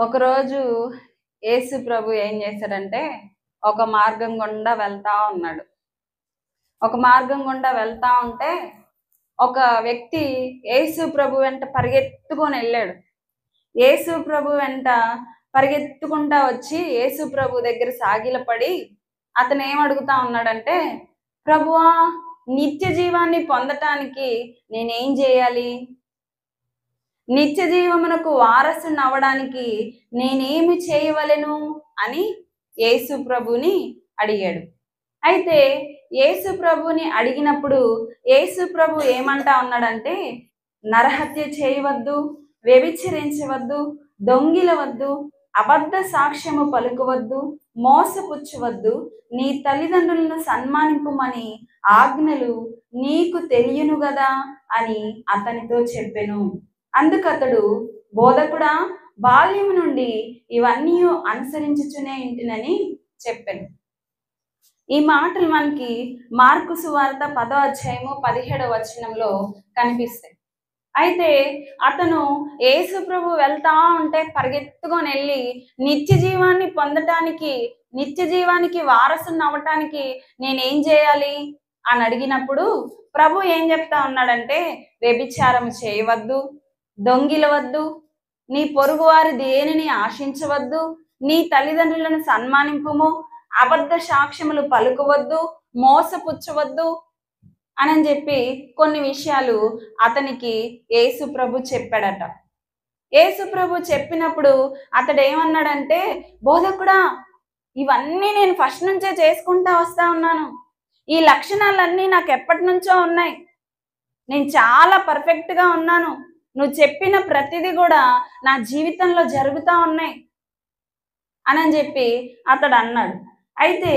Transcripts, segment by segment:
ఒకరోజు యేసు ప్రభు ఏం చేశాడంటే ఒక మార్గం గుండా వెళ్తా ఉన్నాడు. ఒక మార్గం గుండా వెళ్తా ఉంటే ఒక వ్యక్తి యేసు ప్రభు వెంట పరిగెత్తుకొని వెళ్ళాడు. యేసు ప్రభు వెంట పరిగెత్తుకుంటా వచ్చి యేసు ప్రభు దగ్గర సాగిలపడి అతను ఏం అడుగుతా ఉన్నాడంటే, ప్రభువా, నిత్య జీవాన్ని పొందటానికి నేనేం చేయాలి? నిత్య జీవమునకు వారసుని అవ్వడానికి నేనేమి చేయవలెను అని యేసు ప్రభుని అడిగాడు. అయితే యేసు ప్రభుని అడిగినప్పుడు యేసు ప్రభు ఏమంటా ఉన్నాడంటే, నరహత్య చేయవద్దు, వ్యభిచరించవద్దు, దొంగిలవద్దు, అబద్ధ సాక్ష్యము పలుకవద్దు, మోసపుచ్చవద్దు, నీ తల్లిదండ్రులను సన్మానింపుమని ఆజ్ఞలు నీకు తెలియను గదా అని అతనితో చెప్పెను. అందుకతడు, బోధకుడా, బాల్యము నుండి ఇవన్నీ అనుసరించుచునే ఇంటినని చెప్పాను. ఈ మాటలు మనకి మార్కు సువార్త 10వ అధ్యాయము 17వ వచనంలో కనిపిస్తాయి. అయితే అతను యేసు ప్రభు వెళ్తా ఉంటే పరిగెత్తుకొని వెళ్ళి నిత్య జీవాన్ని పొందటానికి, నిత్య జీవానికి వారసుని అవ్వటానికి నేనేం చేయాలి అని అడిగినప్పుడు ప్రభు ఏం చెప్తా ఉన్నాడంటే, వ్యభిచారం చేయవద్దు, దొంగిలవద్దు, నీ పొరుగువారి దేనిని ఆశించవద్దు, నీ తల్లిదండ్రులను సన్మానింపుము, అబద్ధ సాక్ష్యములు పలుకవద్దు, మోసపుచ్చవద్దు అని చెప్పి కొన్ని విషయాలు అతనికి యేసు ప్రభు చెప్పాడట. యేసు ప్రభు చెప్పినప్పుడు అతడు ఏమన్నాడంటే, బోధకుడా, ఇవన్నీ నేను ఫస్ట్ నుంచే చేసుకుంటా వస్తా ఉన్నాను. ఈ లక్షణాలన్నీ నాకు ఎప్పటి నుంచో ఉన్నాయి. నేను చాలా పర్ఫెక్ట్గా ఉన్నాను. నువ్వు చెప్పిన ప్రతిదీ కూడా నా జీవితంలో జరుగుతూ ఉన్నాయి అని చెప్పి అతడు అన్నాడు. అయితే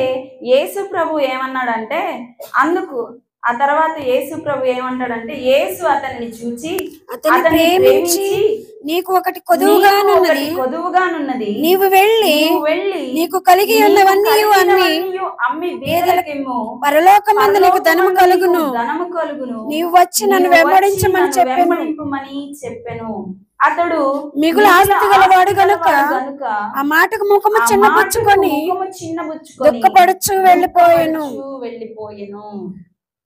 యేసు ప్రభు ఏమన్నాడంటే, అందుకు ఆ తర్వాత యేసు ప్రభు ఏమంటాడంటే, యేసు అతన్ని చూచి అతన్ని ప్రేమించి నీకు ఒకటి కొదువుగానున్నది, నీవు వెళ్ళి నీకు కలిగి ఉన్నవన్నీ అమ్మి బీదలకిమ్ము, పరలోకమందు నీకు ధనము కలుగును, నీవు వచ్చి నన్ను వెంబడించమని చెప్పెను. అతడు మిగులు ఆస్తి గలవాడు గనుక ఆ మాటకు ముఖము చిన్నబుచ్చుకొని దుఃఖపడుచు వెళ్ళిపోయెను.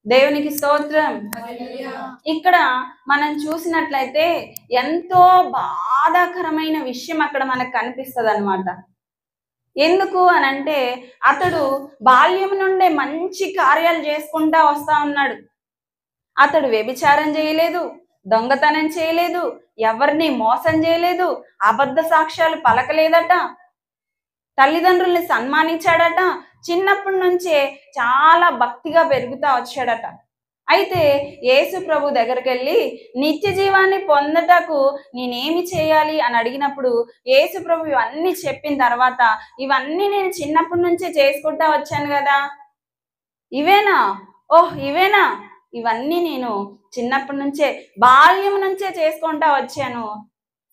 దేవునికి స్తోత్రం. ఇక్కడ మనం చూసినట్లయితే ఎంతో బాధాకరమైన విషయం అక్కడ మనకు కనిపిస్తుంది అన్నమాట. ఎందుకు అని అంటే, అతడు బాల్యం నుండే మంచి కార్యాలు చేసుకుంటా వస్తా ఉన్నాడు. అతడు వ్యభిచారం చేయలేదు, దొంగతనం చేయలేదు, ఎవరిని మోసం చేయలేదు, అబద్ధ సాక్ష్యాలు పలకలేదట, తల్లిదండ్రుల్ని సన్మానించాడట, చిన్నప్పటి నుంచే చాలా భక్తిగా పెరుగుతా వచ్చాడట. అయితే యేసు ప్రభు దగ్గరికి వెళ్ళి నిత్య జీవాన్ని పొందటకు నేనేమి చేయాలి అని అడిగినప్పుడు యేసు ప్రభు ఇవన్నీ చెప్పిన తర్వాత, ఇవన్నీ నేను చిన్నప్పటి నుంచే చేసుకుంటా వచ్చాను కదా, ఇవేనా? ఇవేనా? ఇవన్నీ నేను చిన్నప్పటి నుంచే, బాల్యం నుంచే చేసుకుంటా వచ్చాను,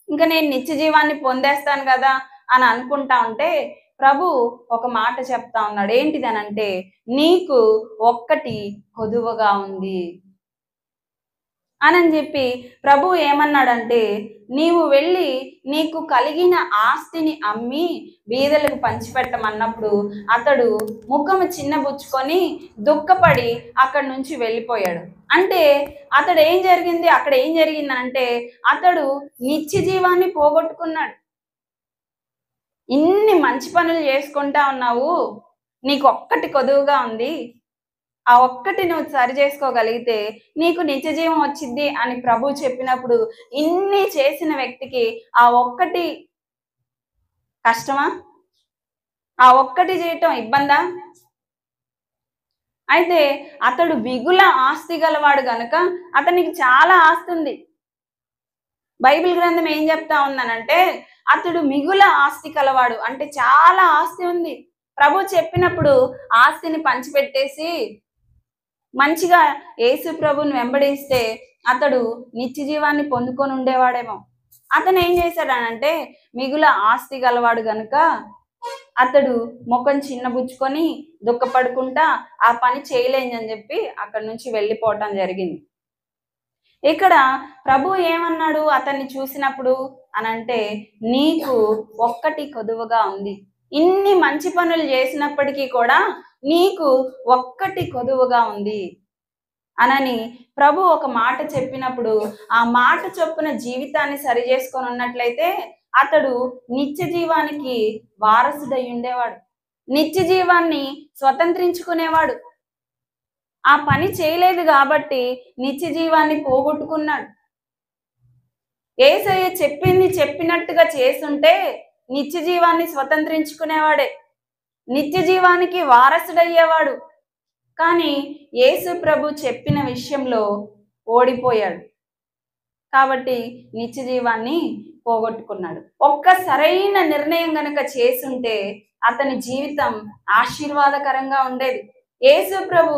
ఇంకా నేను నిత్య జీవాన్ని పొందేస్తాను కదా అని అనుకుంటా ఉంటే ప్రభు ఒక మాట చెప్తా ఉన్నాడు. ఏంటిదనంటే, నీకు ఒక్కటి కొదువగా ఉంది అని చెప్పి ప్రభు ఏమన్నాడంటే, నీవు వెళ్ళి నీకు కలిగిన ఆస్తిని అమ్మి బీదలకు పంచిపెట్టమన్నప్పుడు అతడు ముఖము చిన్నబుచ్చుకొని దుఃఖపడి అక్కడి నుంచి వెళ్ళిపోయాడు. అంటే అతడు అక్కడ ఏం జరిగిందనంటే, అతడు నిత్య జీవాన్ని పోగొట్టుకున్నాడు. ఇన్ని మంచి పనులు చేసుకుంటా ఉన్నావు, నీకు ఒక్కటి కొదువుగా ఉంది, ఆ ఒక్కటి నువ్వు సరి చేసుకోగలిగితే నీకు నిత్య జీవం వచ్చింది అని ప్రభు చెప్పినప్పుడు, ఇన్ని చేసిన వ్యక్తికి ఆ ఒక్కటి కష్టమా? ఆ ఒక్కటి చేయటం ఇబ్బందా? అయితే అతడు మిగుల ఆస్తి గలవాడు గనుక అతనికి చాలా ఆస్తి ఉంది. బైబిల్ గ్రంథం ఏం చెప్తా ఉందనంటే, అతడు మిగుల ఆస్తి కలవాడు, అంటే చాలా ఆస్తి ఉంది. ప్రభు చెప్పినప్పుడు ఆస్తిని పంచిపెట్టేసి మంచిగా యేసు ప్రభుని వెంబడిస్తే అతడు నిత్య జీవాన్ని పొందుకొని ఉండేవాడేమో. అతను ఏం చేశాడనంటే, మిగుల ఆస్తి గలవాడు గనుక అతడు ముఖం చిన్నబుచ్చుకొని దుఃఖపడుకుంటా ఆ పని చేయలేని చెప్పి అక్కడి నుంచి వెళ్ళిపోవటం జరిగింది. ఇక్కడ ప్రభు ఏమన్నాడు అతన్ని చూసినప్పుడు అనంటే నీకు ఒక్కటి కొదువుగా ఉంది. ఇన్ని మంచి పనులు చేసినప్పటికీ కూడా నీకు ఒక్కటి కొదువుగా ఉంది అనని ప్రభు ఒక మాట చెప్పినప్పుడు ఆ మాట చొప్పున జీవితాన్ని సరి చేసుకొని ఉన్నట్లయితే అతడు నిత్య జీవానికి వారసుడై ఉండేవాడు, నిత్య జీవాన్ని స్వతంత్రించుకునేవాడు. ఆ పని చేయలేదు కాబట్టి నిత్య జీవాన్ని పోగొట్టుకున్నాడు. యేసయ్య చెప్పింది చెప్పినట్టుగా చేసుంటే నిత్య జీవాన్ని స్వతంత్రించుకునేవాడే, నిత్య జీవానికి వారసుడయ్యేవాడు. కానీ యేసు ప్రభు చెప్పిన విషయంలో ఓడిపోయాడు కాబట్టి నిత్య జీవాన్ని పోగొట్టుకున్నాడు. ఒక్క సరైన నిర్ణయం గనక చేసుంటే అతని జీవితం ఆశీర్వాదకరంగా ఉండేది. యేసు ప్రభు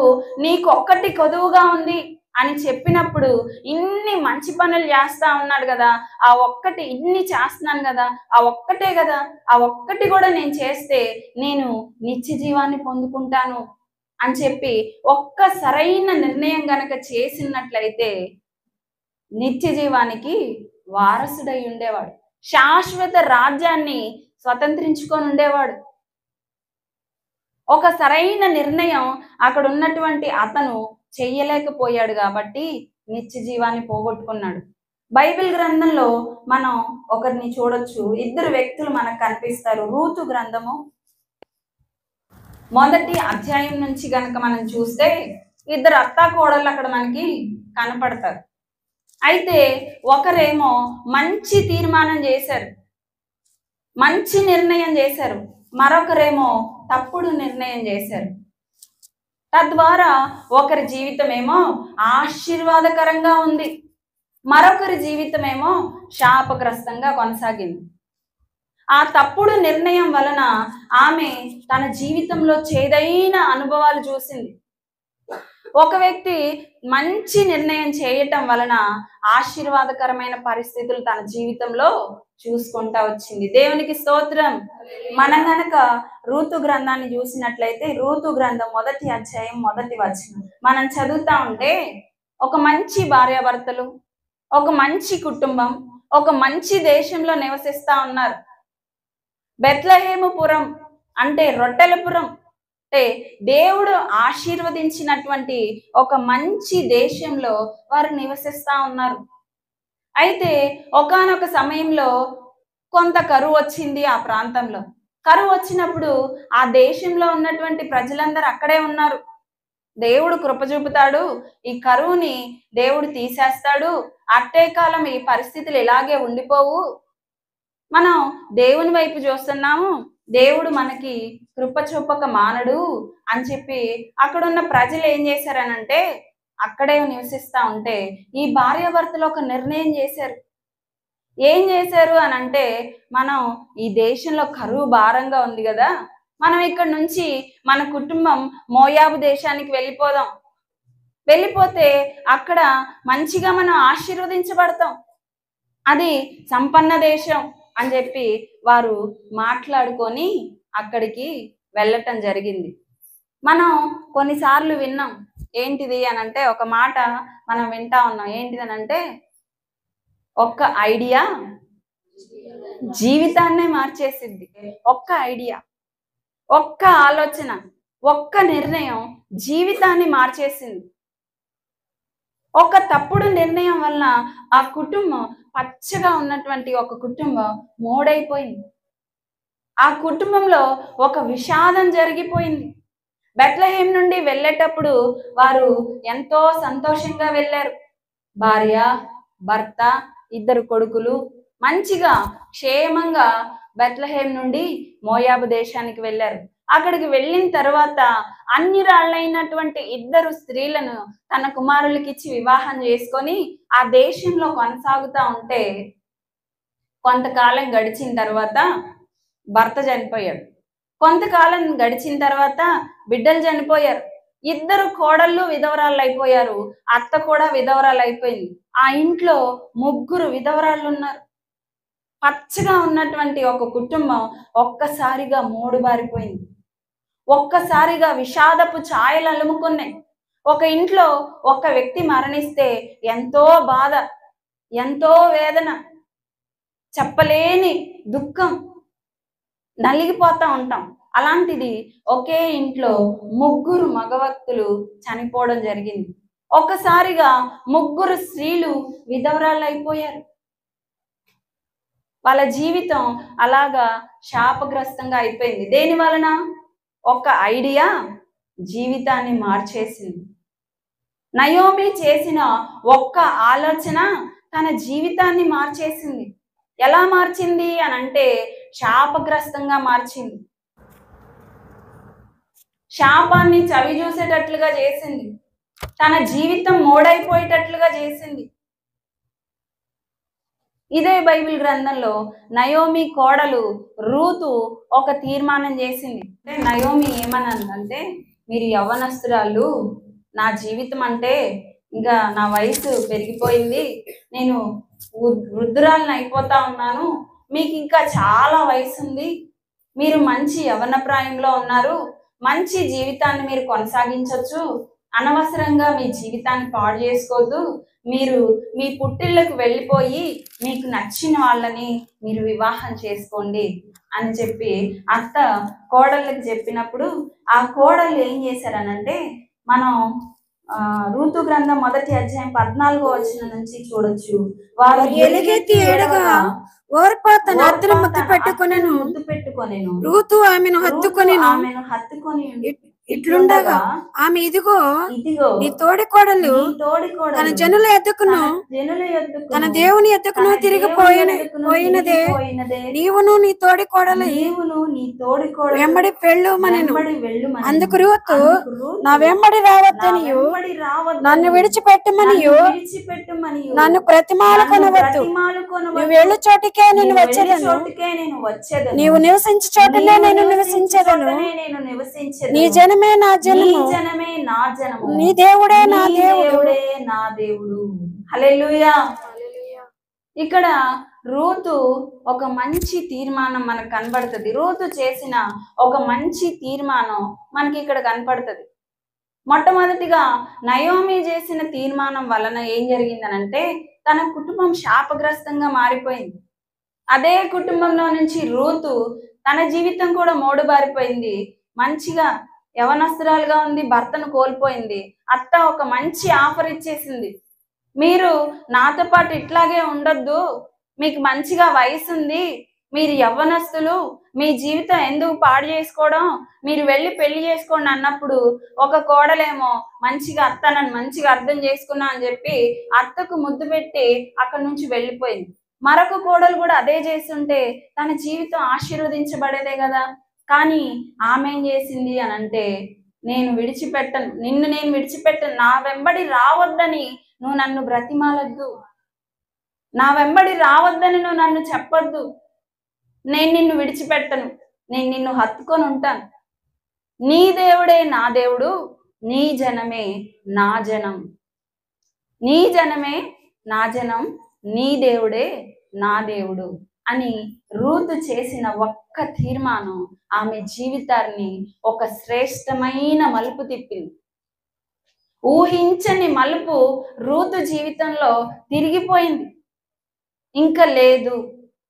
నీకు ఒక్కటి కొదువుగా ఉంది అని చెప్పినప్పుడు ఇన్ని మంచి పనులు చేస్తా ఉన్నాడు కదా, ఆ ఒక్కటి ఇన్ని చేస్తున్నాను కదా, ఆ ఒక్కటే కదా, ఆ ఒక్కటి కూడా నేను చేస్తే నేను నిత్య జీవాన్ని పొందుకుంటాను అని చెప్పి ఒక్క సరైన నిర్ణయం గనక చేసినట్లయితే నిత్య జీవానికి వారసుడై ఉండేవాడు, శాశ్వత రాజ్యాన్ని స్వతంత్రించుకొని ఉండేవాడు. ఒక సరైన నిర్ణయం అక్కడ ఉన్నటువంటి అతను చెయ్యలేకపోయాడు కాబట్టి నిత్య జీవాన్ని పోగొట్టుకున్నాడు. బైబిల్ గ్రంథంలో మనం ఒకరిని చూడొచ్చు, ఇద్దరు వ్యక్తులు మనకు కనిపిస్తారు. రూతు గ్రంథము 1వ అధ్యాయం నుంచి గనక మనం చూస్తే ఇద్దరు అత్తా కోడళ్ళు అక్కడ మనకి కనపడతారు. అయితే ఒకరేమో మంచి తీర్మానం చేశారు, మంచి నిర్ణయం చేశారు, మరొకరేమో తప్పుడు నిర్ణయం చేశారు. తద్వారా ఒకరి జీవితం ఏమో ఆశీర్వాదకరంగా ఉంది, మరొకరి జీవితం ఏమో శాపగ్రస్తంగా కొనసాగింది. ఆ తప్పుడు నిర్ణయం వలన ఆమె తన జీవితంలో చేదైన అనుభవాలు చూసింది. ఒక వ్యక్తి మంచి నిర్ణయం చేయటం వలన ఆశీర్వాదకరమైన పరిస్థితులు తన జీవితంలో చూసుకుంటా వచ్చింది. దేవునికి స్తోత్రం. మనం గనక రూతు గ్రంథాన్ని చూసినట్లయితే రూతు గ్రంథం 1వ అధ్యాయం 1వ వచనం మనం చదువుతా ఉంటే ఒక మంచి భార్యాభర్తలు, ఒక మంచి కుటుంబం, ఒక మంచి దేశంలో నివసిస్తా ఉన్నారు. బెత్లెహేముపురం అంటే రొట్టెలపురం, అంటే దేవుడు ఆశీర్వదించినటువంటి ఒక మంచి దేశంలో వారు నివసిస్తా ఉన్నారు. అయితే ఒకానొక సమయంలో కొంత కరువు వచ్చింది. ఆ ప్రాంతంలో కరువు వచ్చినప్పుడు ఆ దేశంలో ఉన్నటువంటి ప్రజలందరూ అక్కడే ఉన్నారు. దేవుడు కృప చూపుతాడు, ఈ కరువుని దేవుడు తీసేస్తాడు, అట్టే కాలం ఈ పరిస్థితులు ఇలాగే ఉండిపోవు, మనం దేవుని వైపు చూస్తున్నాము, దేవుడు మనకి కృప చూపక మానడు అని చెప్పి అక్కడున్న ప్రజలు ఏం చేశారనంటే అక్కడే నివసిస్తా ఉంటే ఈ భార్యాభర్తలు ఒక నిర్ణయం చేశారు. ఏం చేశారు అనంటే మనం ఈ దేశంలో కరువు భారంగా ఉంది కదా, మనం ఇక్కడ నుంచి మన కుటుంబం మోయాబు దేశానికి వెళ్ళిపోదాం, వెళ్ళిపోతే అక్కడ మంచిగా మనం ఆశీర్వదించబడతాం, అది సంపన్న దేశం అని చెప్పి వారు మాట్లాడుకొని అక్కడికి వెళ్ళటం జరిగింది. మనం కొన్నిసార్లు విన్నాం, ఏంటిది అనంటే ఒక మాట మనం వింటా ఉన్నాం, ఏంటిదనంటే ఒక్క ఐడియా జీవితాన్నే మార్చేసిద్ది. ఒక్క ఐడియా, ఒక్క ఆలోచన, ఒక్క నిర్ణయం జీవితాన్ని మార్చేసింది. ఒక తప్పుడు నిర్ణయం వల్ల ఆ కుటుంబం, పచ్చగా ఉన్నటువంటి ఒక కుటుంబం మోడైపోయింది. ఆ కుటుంబంలో ఒక విషాదం జరిగిపోయింది. బెత్లెహేం నుండి వెళ్ళేటప్పుడు వారు ఎంతో సంతోషంగా వెళ్ళారు. భార్య, భర్త, 2 కొడుకులు మంచిగా క్షేమంగా బెత్లెహేం నుండి మోయాబు దేశానికి వెళ్ళారు. అక్కడికి వెళ్ళిన తర్వాత అన్యురాళ్ళైనటువంటి 2 స్త్రీలను తన కుమారులకి ఇచ్చి వివాహం చేసుకొని ఆ దేశంలో కొనసాగుతా ఉంటే కొంతకాలం గడిచిన తర్వాత భర్త చనిపోయాడు. కొంతకాలం గడిచిన తర్వాత బిడ్డలు చనిపోయారు. 2 కోడళ్ళు విధవరాళ్ళు అయిపోయారు, అత్త కూడా విధవరాలు అయిపోయింది. ఆ ఇంట్లో 3 విధవరాళ్ళు ఉన్నారు. పచ్చగా ఉన్నటువంటి ఒక కుటుంబం ఒక్కసారిగా మూడుబారిపోయింది. ఒక్కసారిగా విషాదపు ఛాయలు అలుముకున్నాయి. ఒక ఇంట్లో ఒక వ్యక్తి మరణిస్తే ఎంతో బాధ, ఎంతో వేదన, చెప్పలేని దుఃఖం, నలిగిపోతా ఉంటాం. అలాంటిది ఒకే ఇంట్లో 3 మగవక్తులు చనిపోవడం జరిగింది. ఒక్కసారిగా 3 స్త్రీలు విధవరాళ్ళు అయిపోయారు. వాళ్ళ జీవితం అలాగా శాపగ్రస్తంగా అయిపోయింది. దేని వలన? ఒక ఐడియా జీవితాన్ని మార్చేసింది. నయోమి చేసిన ఒక్క ఆలోచన తన జీవితాన్ని మార్చేసింది. ఎలా మార్చింది అనంటే శాపగ్రస్తంగా మార్చింది. శాపాన్ని చవి చూసేటట్లుగా చేసింది. తన జీవితం మోడైపోయేటట్లుగా చేసింది. ఇదే బైబిల్ గ్రంథంలో నయోమి కోడలు రూతు ఒక తీర్మానం చేసింది. అంటే నయోమి ఏమనందంటే, మీరు యవ్వనస్తురాలు, నా జీవితం అంటే ఇంకా నా వయసు పెరిగిపోయింది, నేను వృద్ధురాలను అయిపోతా ఉన్నాను, మీకు ఇంకా చాలా వయసు ఉంది, మీరు మంచి యవ్వన ప్రాయంలో ఉన్నారు, మంచి జీవితాన్ని మీరు కొనసాగించవచ్చు, అనవసరంగా మీ జీవితాన్ని పాడు చేసుకోవద్దు, మీరు మీ పుట్టిళ్ళకు వెళ్ళిపోయి మీకు నచ్చిన వాళ్ళని మీరు వివాహం చేసుకోండి అని చెప్పి అత్త కోడళ్ళకి చెప్పినప్పుడు ఆ కోడళ్ళు ఏం చేశారనంటే, మనం రూతు గ్రంథం 1వ అధ్యాయం 14వ వచనం నుంచి చూడొచ్చు. వారు ఎలుగెత్తి ఏడగా ఓర్పా తన అత్తను ముద్దు పెట్టుకొనెను. రూతు ఆమెను హత్తుకొని ఇట్లుండగా ఆమె ఇదిగో నీ తోడి కోడలు తన జనుల ఎద్దుకును తన దేవుని ఎద్దుకును తిరిగిపోయినదే, నీవును నీ తోడి కోడలు వెంబడి వెళ్ళుమనెను. అందుకు రూతు నా వెంబడి రావద్దనియు నన్ను విడిచిపెట్టమనియు నన్ను ప్రతిమాలుకొనవద్దు, నువ్వు వెళ్ళు చోటికే నేను వచ్చేదను, నీవు నివసించే చోటనే నేను నివసించేదను, నీ జనమే నా జనము, నీ దేవుడే నా దేవుడు. హల్లెలూయా. ఇక్కడ రూతు ఒక మంచి తీర్మానం మనకు కనబడుతుంది. రూతు చేసిన ఒక మంచి తీర్మానం మనకి ఇక్కడ కనపడుతుంది. మొట్టమొదటిగా నయోమి చేసిన తీర్మానం వలన ఏం జరిగిందనంటే, తన కుటుంబం శాపగ్రస్తంగా మారిపోయింది. అదే కుటుంబంలో నుంచి రూతు తన జీవితం కూడా మోడుబారిపోయింది. మంచిగా యవనస్తురాలుగా ఉంది, భర్తను కోల్పోయింది. అత్త ఒక మంచి ఆఫర్ ఇచ్చేసింది, మీరు నాతో పాటు ఇట్లాగే ఉండొద్దు, మీకు మంచిగా వయసు ఉంది, మీరు యవ్వనస్తులు, మీ జీవితం ఎందుకు పాడు చేసుకోవడం, మీరు వెళ్ళి పెళ్లి చేసుకోండి అన్నప్పుడు ఒక కోడలేమో మంచిగా అత్త నన్ను మంచిగా అర్థం చేసుకున్నా అని చెప్పి అత్తకు ముద్దు పెట్టి అక్కడి నుంచి వెళ్ళిపోయింది. మరొక కోడలు కూడా అదే చేస్తుంటే తన జీవితం ఆశీర్వదించబడేదే కదా. కానీ ఆమె ఏం చేసింది అనంటే, నేను విడిచిపెట్టను, నిన్ను నేను విడిచిపెట్టను, నా వెంబడి రావద్దని నువ్వు నన్ను బ్రతిమాలొద్దు, నా వెంబడి రావద్దని నువ్వు నన్ను చెప్పొద్దు, నేను నిన్ను విడిచిపెట్టను, నేను నిన్ను హత్తుకొని ఉంటాను, నీ దేవుడే నా దేవుడు, నీ జనమే నా జనం, నీ జనమే నా జనం, నీ దేవుడే నా దేవుడు అని రూతు చేసిన ఒక్క తీర్మానం ఆమె జీవితాన్ని ఒక శ్రేష్టమైన మలుపు తిప్పింది. ఊహించని మలుపు రూతు జీవితంలో తిరిగిపోయింది. ఇంకా లేదు,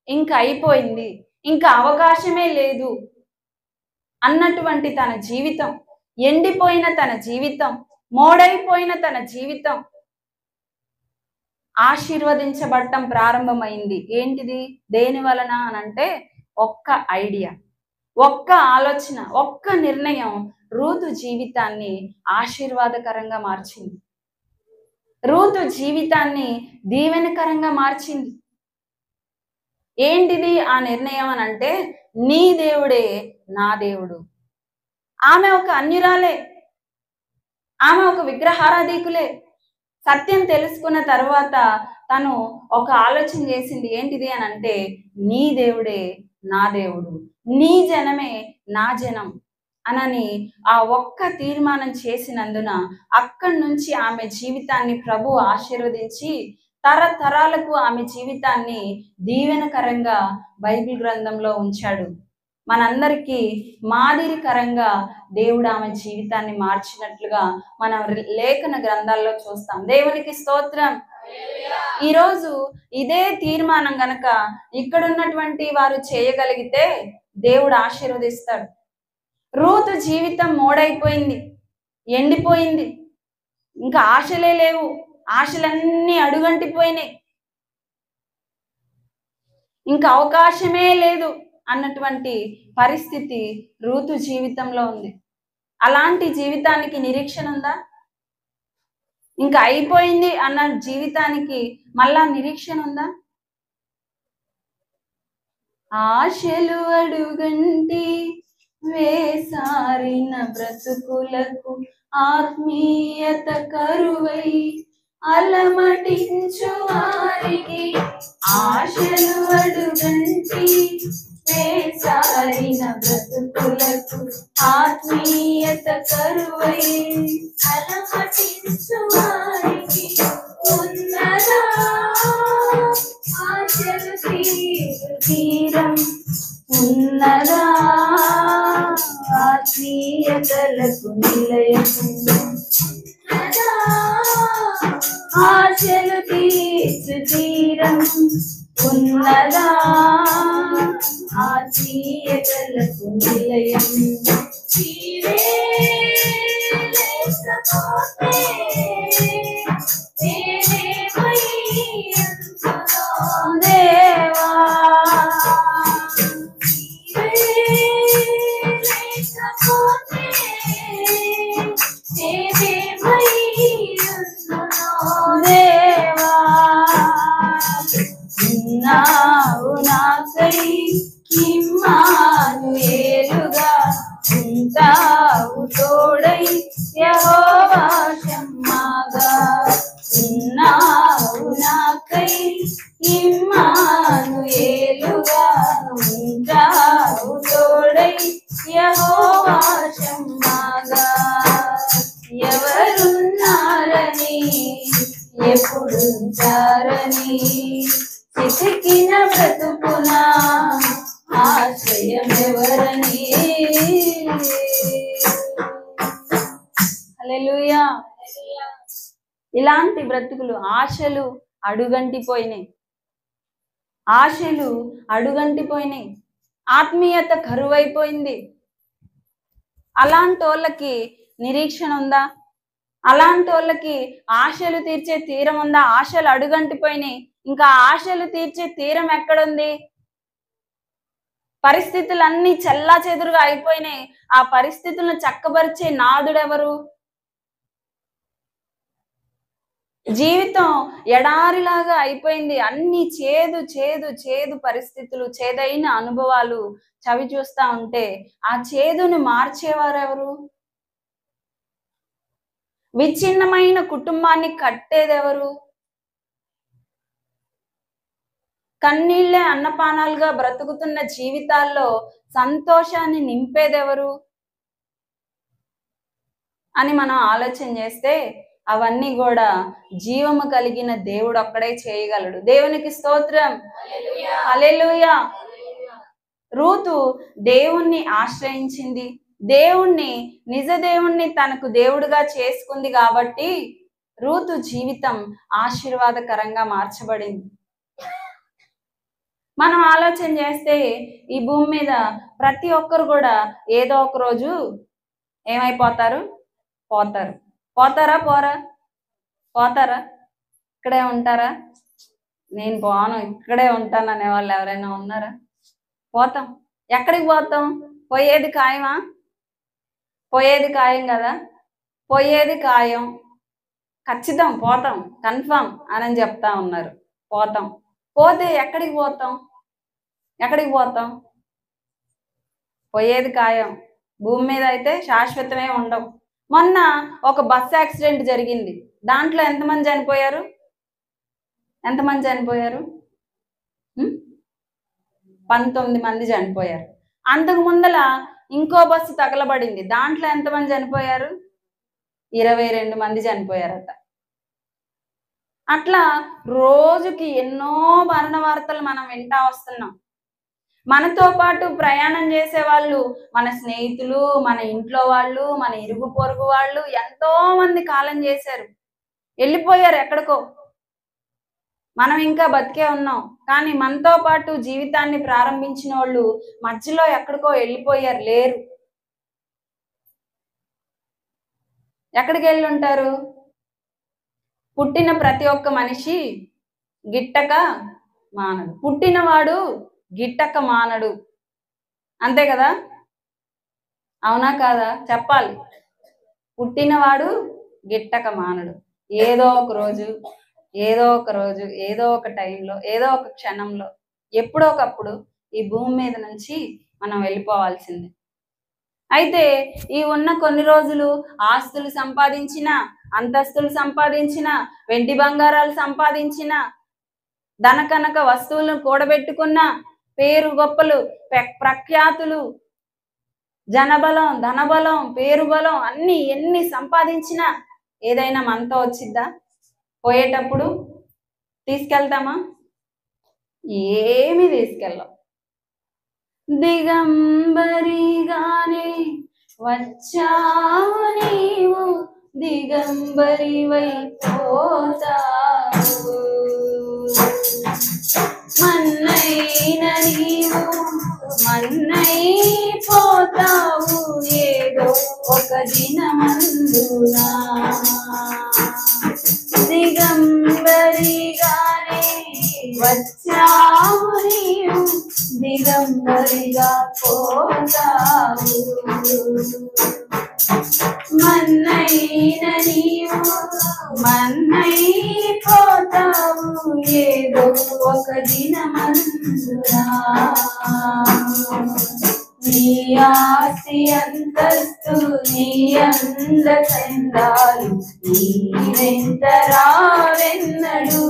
ఇంకా అయిపోయింది, ఇంకా అవకాశమే లేదు అన్నటువంటి తన జీవితం, ఎండిపోయిన తన జీవితం, మోడైపోయిన తన జీవితం ఆశీర్వదించబడటం ప్రారంభమైంది. ఏంటిది? దేని వలన అనంటే, ఒక్క ఐడియా, ఒక్క ఆలోచన, ఒక్క నిర్ణయం రూతు జీవితాన్ని ఆశీర్వాదకరంగా మార్చింది. రూతు జీవితాన్ని దీవెనకరంగా మార్చింది. ఏంటిది ఆ నిర్ణయం అనంటే, నీ దేవుడే నా దేవుడు. ఆమె ఒక అన్యురాలే, ఆమె ఒక విగ్రహారాధికులే. సత్యం తెలుసుకున్న తర్వాత తను ఒక ఆలోచన చేసింది. ఏంటిది అనంటే, నీ దేవుడే నా దేవుడు, నీ జనమే నా జనం అనని ఆ ఒక్క తీర్మానం చేసినందున అక్కడి నుంచి ఆమె జీవితాన్ని ప్రభు ఆశీర్వదించి తరతరాలకు ఆమె జీవితాన్ని దీవెనకరంగా బైబిల్ గ్రంథంలో ఉంచాడు. మనందరికీ మాదిరికరంగా దేవుడు ఆమె జీవితాన్ని మార్చినట్లుగా మనం లేఖన గ్రంథాల్లో చూస్తాం. దేవునికి స్తోత్రం. ఈరోజు ఇదే తీర్మానం గనక ఇక్కడ ఉన్నటువంటి వారు చేయగలిగితే దేవుడు ఆశీర్వదిస్తాడు. రూతు జీవితం మోడైపోయింది, ఎండిపోయింది, ఇంకా ఆశలే లేవు, ఆశలన్నీ అడుగంటిపోయినాయి, ఇంకా అవకాశమే లేదు అన్నటువంటి పరిస్థితి రూతు జీవితంలో ఉంది. అలాంటి జీవితానికి నిరీక్షణ ఉందా? ఇంకా అయిపోయింది అన్న జీవితానికి మళ్ళా నిరీక్షణ ఉందా? ఆశలు అడుగంటి వేసారిన బ్రతుకులకు ఆత్మీయత కరువై అలమటించు వారికి, ఆశలు అడుగంటి వేసారిన బ్రతుకులకు ఆత్మీయత కరువై అలమటించు వారికి ఉన్నదా ఆశలు తీరం, ఉన్నదా ఆత్మీయతలకు నిలయం, ఉన్నదా ఆశలు తీరం, ఉన్నదా ఆత్మీయతలకు నిలయం. దేవా ఉన్నావు నాకై ఇమ్మానుయేలుగా, ఉంటావు తోడై యెహోవా షమ్మాగా. ఉన్నావు నాకై ఇమ్మానుయేలుగా, ఉంటావు తోడై యెహోవా షమ్మాగా. ఎవరున్నారని ఎప్పుడుంటారని చితికిన బ్రతుకున ఆశ్రయం ఎవరని. హల్లెలూయా. ఇలాంటి బ్రతుకులు, ఆశలు అడుగంటిపోయినాయి, ఆశలు అడుగంటిపోయినాయి, ఆత్మీయత కరువైపోయింది. అలాంటి వాళ్ళకి నిరీక్షణ ఉందా? అలాంటి వాళ్ళకి ఆశలు తీర్చే తీరం ఉందా? ఆశలు అడుగంటిపోయినాయి, ఇంకా ఆశలు తీర్చే తీరం ఎక్కడుంది? పరిస్థితులన్నీ చెల్లా చెదురుగా అయిపోయినాయి. ఆ పరిస్థితులను చక్కబరిచే నాదుడెవరు? జీవితం ఎడారిలాగా అయిపోయింది. అన్ని చేదు చేదు చేదు పరిస్థితులు, చేదైన అనుభవాలు చవి చూస్తా ఉంటే ఆ చేదుని మార్చేవారెవరు? విచ్ఛిన్నమైన కుటుంబాన్ని కట్టేదెవరు? కన్నీళ్లే అన్నపానాలుగా బ్రతుకుతున్న జీవితాల్లో సంతోషాన్ని నింపేదెవరు అని మనం ఆలోచన చేస్తే అవన్నీ కూడా జీవము కలిగిన దేవుడు ఒక్కడే చేయగలడు. దేవునికి స్తోత్రం. హల్లెలూయా. రూతు దేవుణ్ణి ఆశ్రయించింది, దేవుణ్ణి, నిజ దేవుణ్ణి తనకు దేవుడుగా చేసుకుంది కాబట్టి రూతు జీవితం ఆశీర్వాదకరంగా మార్చబడింది. మనం ఆలోచన చేస్తే ఈ భూమి మీద ప్రతి ఒక్కరు కూడా ఏదో ఒక రోజు ఏమైపోతారు? పోతారు. పోతారా? పోతారా? ఇక్కడే ఉంటారా? నేను పోను, ఇక్కడే ఉంటాను అనే వాళ్ళు ఎవరైనా ఉన్నారా? పోతాం. ఎక్కడికి పోతాం? పోయేది ఖాయమా? పోయేది ఖాయం కదా. పోయేది ఖాయం, ఖచ్చితం, పోతాం, కన్ఫామ్ అని చెప్తా ఉన్నారు. పోతాం. పోతే ఎక్కడికి పోతాం? ఎక్కడికి పోతాం? పోయేది ఖాయం. భూమి మీద అయితే శాశ్వతమే ఉండవు. మొన్న ఒక బస్ యాక్సిడెంట్ జరిగింది. దాంట్లో ఎంతమంది చనిపోయారు? ఎంతమంది చనిపోయారు? 19 మంది చనిపోయారు. అంతకు ముందల ఇంకో బస్సు తగలబడింది. దాంట్లో ఎంతమంది చనిపోయారు? 22 మంది చనిపోయారట. అట్లా రోజుకి ఎన్నో మరణ వార్తలు మనం వింటా వస్తున్నాం. మనతో పాటు ప్రయాణం చేసే వాళ్ళు, మన స్నేహితులు, మన ఇంట్లో వాళ్ళు, మన ఇరుగు పొరుగు వాళ్ళు ఎంతో మంది కాలం చేశారు, వెళ్ళిపోయారు ఎక్కడికో. మనం ఇంకా బతికే ఉన్నాం. కానీ మనతో పాటు జీవితాన్ని ప్రారంభించిన వాళ్ళు మధ్యలో ఎక్కడికో వెళ్ళిపోయారు, లేరు. ఎక్కడికి వెళ్ళి ఉంటారు? పుట్టిన ప్రతి ఒక్క మనిషి గిట్టక మానడు, పుట్టినవాడు గిట్టక మానడు. అంతే కదా? అవునా కాదా? చెప్పాలి. పుట్టినవాడు గిట్టక మానడు. ఏదో ఒక రోజు, ఏదో ఒక రోజు, ఏదో ఒక టైంలో, ఏదో ఒక క్షణంలో, ఎప్పుడో ఒకప్పుడు ఈ భూమి మీద నుంచి మనం వెళ్ళిపోవాల్సిందే. అయితే ఈ ఉన్న కొన్ని రోజులు ఆస్తులు సంపాదించిన, అంతస్తులు సంపాదించిన, వెండి బంగారాలు సంపాదించిన, ధనకనక వస్తువులను కూడబెట్టుకున్న, పేరు గొప్పలు, ప్రఖ్యాతులు, జనబలం, ధనబలం, పేరు బలం అన్ని ఎన్ని సంపాదించినా ఏదైనా మనతో వచ్చిద్దా? పోయేటప్పుడు తీసుకెళ్తామా? ఏమీ తీసుకెళ్ళం. దిగంబరిగానే వచ్చావు నీవు, దిగంబరివై పోతావు. మన్నైన నీవు మన్నైపోతావు ఏదో ఒక దినమందునా. దిగంబరిగానే వచ్చావు నీవు, దిగంబరిగా పోతావు. మన్నైన నీవు మన్నైపోతావు ఏదో ఒక దినమందునా. నీ ఆస్తి అంతస్తు, నీ అంద చందాలు నీ వెంట రావెన్నడు.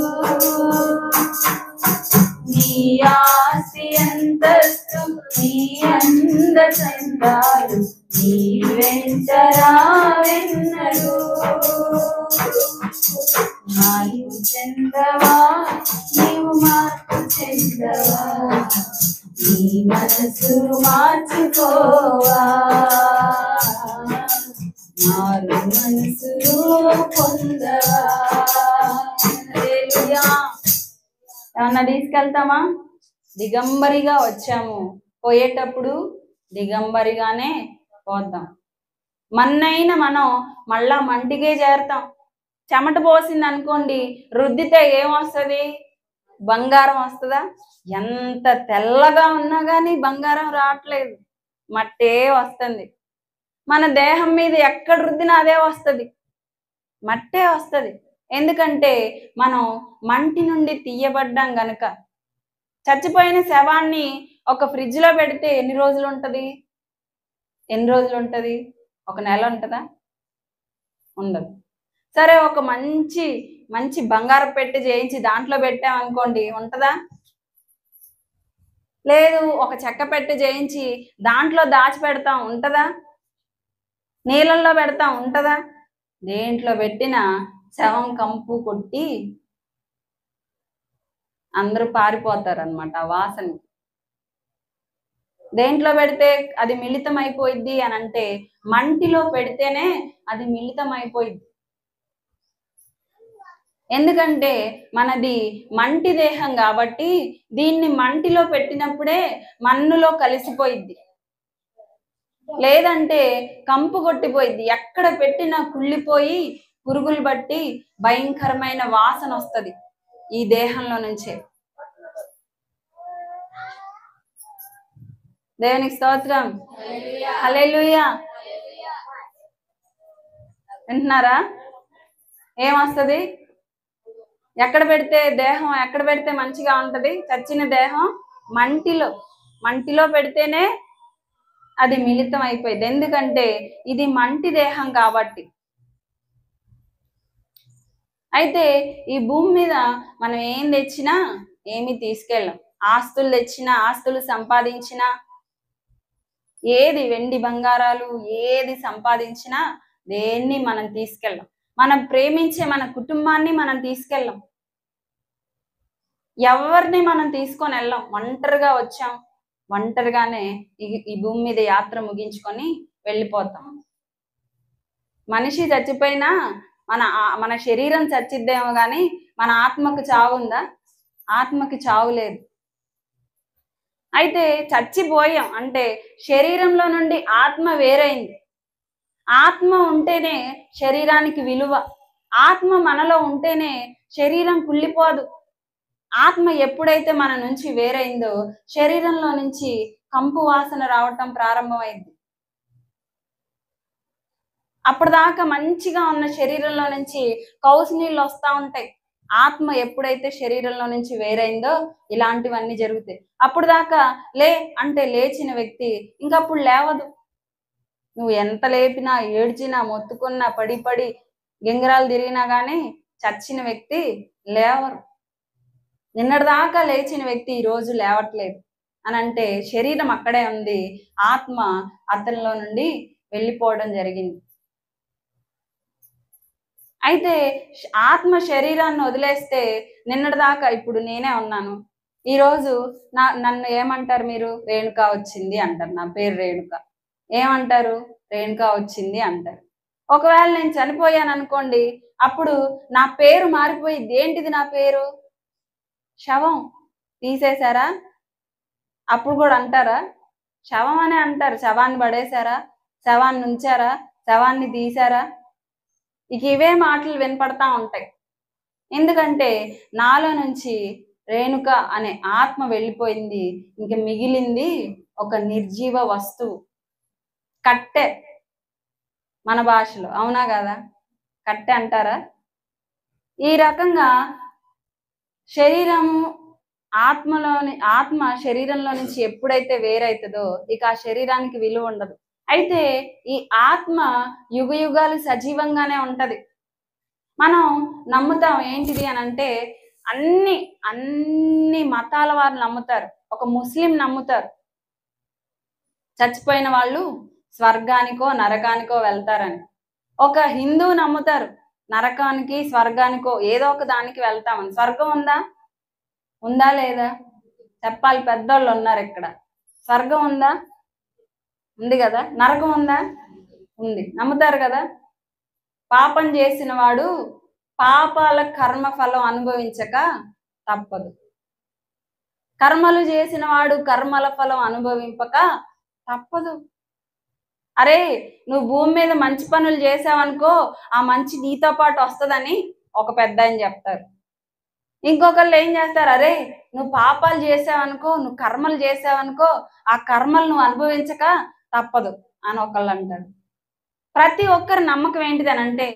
నీ ఆస్తి అంతస్తు, నీ అంద చందాలు నీ వెంట రావెన్నడు. మార్పు చెందవా, నీవు మార్పు చెందవా, నీ మనసు మార్చుకోవా, మారు మనసు పొందవా. ఏమన్నా తీసుకెళ్తామా? దిగంబరిగా వచ్చాము, పోయేటప్పుడు దిగంబరిగానే పోతాం. మన్నైన మనం మళ్ళా మంటికే చేరుతాం. చెమట పోసింది అనుకోండి, రుద్దితే ఏమొస్తుంది? బంగారం వస్తుందా? ఎంత తెల్లగా ఉన్నా కానీ బంగారం రావట్లేదు, మట్టే వస్తుంది. మన దేహం మీద ఎక్కడ రుద్దినా అదే వస్తుంది, మట్టే వస్తుంది. ఎందుకంటే మనం మంటి నుండి తీయబడ్డాం గనుక. చచ్చిపోయిన శవాన్ని ఒక ఫ్రిడ్జ్లో పెడితే ఎన్ని రోజులు ఉంటుంది? ఎన్ని రోజులు ఉంటుంది? ఒక నెల ఉంటుందా? ఉండదు. సరే, ఒక మంచి మంచి బంగారం పెట్టి చేయించి దాంట్లో పెట్టామనుకోండి, ఉంటుందా? లేదు. ఒక చెక్క పెట్టి చేయించి దాంట్లో దాచి పెడతాం, ఉంటుందా? నీళ్ళల్లో పెడతాం, ఉంటుందా? దేంట్లో పెట్టినా శవం కంపు కొట్టి అందరూ పారిపోతారు అనమాట ఆ వాసనకి. దేంట్లో పెడితే అది మిళితం అయిపోయిద్ది అని అంటే మంటిలో పెడితేనే అది మిళితం అయిపోయిద్ది. ఎందుకంటే మనది మంటి దేహం కాబట్టి దీన్ని మంటిలో పెట్టినప్పుడే మన్నులో కలిసిపోయిద్ది. లేదంటే కంపు కొట్టిపోయిద్ది, ఎక్కడ పెట్టినా కుళ్ళిపోయి పురుగులు బట్టి భయంకరమైన వాసన వస్తుంది ఈ దేహంలో నుంచే. దేవునికి స్తోత్రం. హల్లెలూయా. వింటున్నారా? ఏమొస్తుంది? ఎక్కడ పెడితే దేహం ఎక్కడ పెడితే మంచిగా ఉంటది? చచ్చిన దేహం మంటిలో పెడితేనే అది మిళితం అయిపోయింది. ఎందుకంటే ఇది మంటి దేహం కాబట్టి. అయితే ఈ భూమి మీద మనం ఏం తెచ్చినా ఏమి తీసుకెళ్ళాం. ఆస్తులు తెచ్చినా, ఆస్తులు సంపాదించినా, ఏది వెండి బంగారాలు ఏది సంపాదించినా దేన్ని మనం తీసుకెళ్ళాం. మనం ప్రేమించే మన కుటుంబాన్ని మనం తీసుకెళ్ళాం. ఎవరిని మనం తీసుకొని వెళ్ళాం. ఒంటరిగా వచ్చాం, ఒంటరిగానే ఈ భూమి మీద యాత్ర ముగించుకొని వెళ్ళిపోతాం. మనిషి చచ్చిపోయినా మన శరీరం చచ్చిద్దేమో కానీ మన ఆత్మకు చావుందా? ఆత్మకి చావు లేదు. అయితే చచ్చిపోయాం అంటే శరీరంలో నుండి ఆత్మ వేరైంది. ఆత్మ ఉంటేనే శరీరానికి విలువ. ఆత్మ మనలో ఉంటేనే శరీరం కుళ్ళిపోదు. ఆత్మ ఎప్పుడైతే మన నుంచి వేరైందో శరీరంలో నుంచి కంపు వాసన రావటం ప్రారంభమైంది. అప్పటిదాకా మంచిగా ఉన్న శరీరంలో నుంచి కౌసు నీళ్ళు వస్తూ ఉంటాయి. ఆత్మ ఎప్పుడైతే శరీరంలో నుంచి వేరైందో ఇలాంటివన్నీ జరుగుతాయి. అప్పుడు దాకా లే అంటే లేచిన వ్యక్తి ఇంకప్పుడు లేవదు. నువ్వు ఎంత లేపినా, ఏడ్చినా, మొత్తుకున్నా, పడి పడి గింగరాలు తిరిగినా కానీ చచ్చిన వ్యక్తి లేవరు. నిన్నటిదాకా లేచిన వ్యక్తి ఈరోజు లేవట్లేదు అని అంటే శరీరం అక్కడే ఉంది, ఆత్మ అతనిలో నుండి వెళ్ళిపోవడం జరిగింది. అయితే ఆత్మ శరీరాన్ని వదిలేస్తే నిన్నటిదాకా ఇప్పుడు నేనే ఉన్నాను. ఈరోజు నన్ను ఏమంటారు మీరు? రేణుక వచ్చింది అంటారు. నా పేరు రేణుక. ఏమంటారు? రేణుక వచ్చింది అంటారు. ఒకవేళ నేను చనిపోయాను అనుకోండి, అప్పుడు నా పేరు మారిపోయింది. ఏంటిది నా పేరు? శవం. తీసేశారా? అప్పుడు కూడా అంటారా? శవం అనే అంటారు. శవాన్ని పడేశారా? శవాన్ని ఉంచారా? శవాన్ని తీశారా? ఇక ఇవే మాటలు వినపడతా ఉంటాయి. ఎందుకంటే నాలో నుంచి రేణుక అనే ఆత్మ వెళ్ళిపోయింది. ఇంక మిగిలింది ఒక నిర్జీవ వస్తువు, కట్టె. మన భాషలో అవునా కదా? కట్టె అంటారా? ఈ రకంగా శరీరము ఆత్మ శరీరంలో నుంచి ఎప్పుడైతే వేరైతుందో ఇక ఆ శరీరానికి విలువ ఉండదు. అయితే ఈ ఆత్మ యుగ యుగాలు సజీవంగానే ఉంటది. మనం నమ్ముతాం ఏంటిది అని అంటే అన్ని మతాల వారు నమ్ముతారు. ఒక ముస్లిం నమ్ముతారు చచ్చిపోయిన వాళ్ళు స్వర్గానికో నరకానికో వెళ్తారని. ఒక హిందూ నమ్ముతారు నరకానికి స్వర్గానికో ఏదో ఒక దానికి వెళ్తామని. స్వర్గం ఉందా? ఉందా లేదా? చెప్పాలి, పెద్దోళ్ళు ఉన్నారు ఇక్కడ. స్వర్గం ఉందా? ఉంది కదా. నరకం ఉందా? ఉంది. నమ్ముతారు కదా. పాపం చేసిన వాడు పాపాల కర్మ ఫలం అనుభవించక తప్పదు. కర్మలు చేసిన వాడు కర్మల ఫలం అనుభవింపక తప్పదు. అరే నువ్వు భూమి మీద మంచి పనులు చేసావనుకో ఆ మంచి నీతో పాటు వస్తుందని ఒక పెద్ద ఆయన చెప్తారు. ఇంకొకళ్ళు ఏం చేస్తారు? అరే నువ్వు పాపాలు చేసావనుకో, నువ్వు కర్మలు చేసావనుకో ఆ కర్మలు నువ్వు అనుభవించక తప్పదు అని ఒకళ్ళు అంటారు. ప్రతి ఒక్కరి నమ్మకం ఏంటిది అని అంటే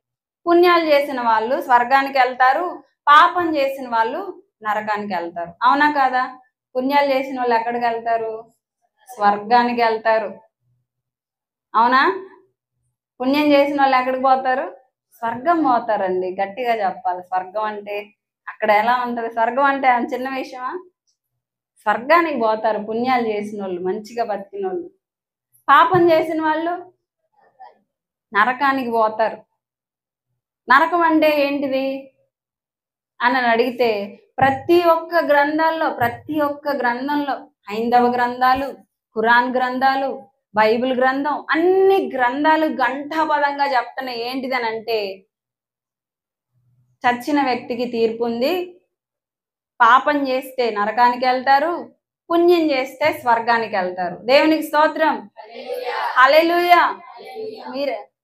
పుణ్యాలు చేసిన వాళ్ళు స్వర్గానికి వెళ్తారు, పాపం చేసిన వాళ్ళు నరకానికి వెళ్తారు. అవునా కాదా? పుణ్యాలు చేసిన వాళ్ళు ఎక్కడికి వెళ్తారు? స్వర్గానికి వెళ్తారు. అవునా? పుణ్యం చేసిన వాళ్ళు ఎక్కడికి పోతారు? స్వర్గం పోతారండి. గట్టిగా చెప్పాలి. స్వర్గం అంటే అక్కడ ఎలా ఉంటది? స్వర్గం అంటే చిన్న విషయమా? స్వర్గానికి పోతారు పుణ్యాలు చేసిన వాళ్ళు, మంచిగా బతికిన వాళ్ళు. పాపం చేసిన వాళ్ళు నరకానికి పోతారు. నరకం అంటే ఏంటిది అని అడిగితే ప్రతి ఒక్క గ్రంథంలో హైందవ గ్రంథాలు, ఖురాన్ గ్రంథాలు, బైబిల్ గ్రంథం, అన్ని గ్రంథాలు ఘంటాపదంగా చెప్తున్నాయి. ఏంటిది అని అంటే చచ్చిన వ్యక్తికి తీర్పు ఉంది. పాపం చేస్తే నరకానికి వెళ్తారు, పుణ్యం చేస్తే స్వర్గానికి వెళ్తారు. దేవునికి స్తోత్రం. హల్లెలూయా.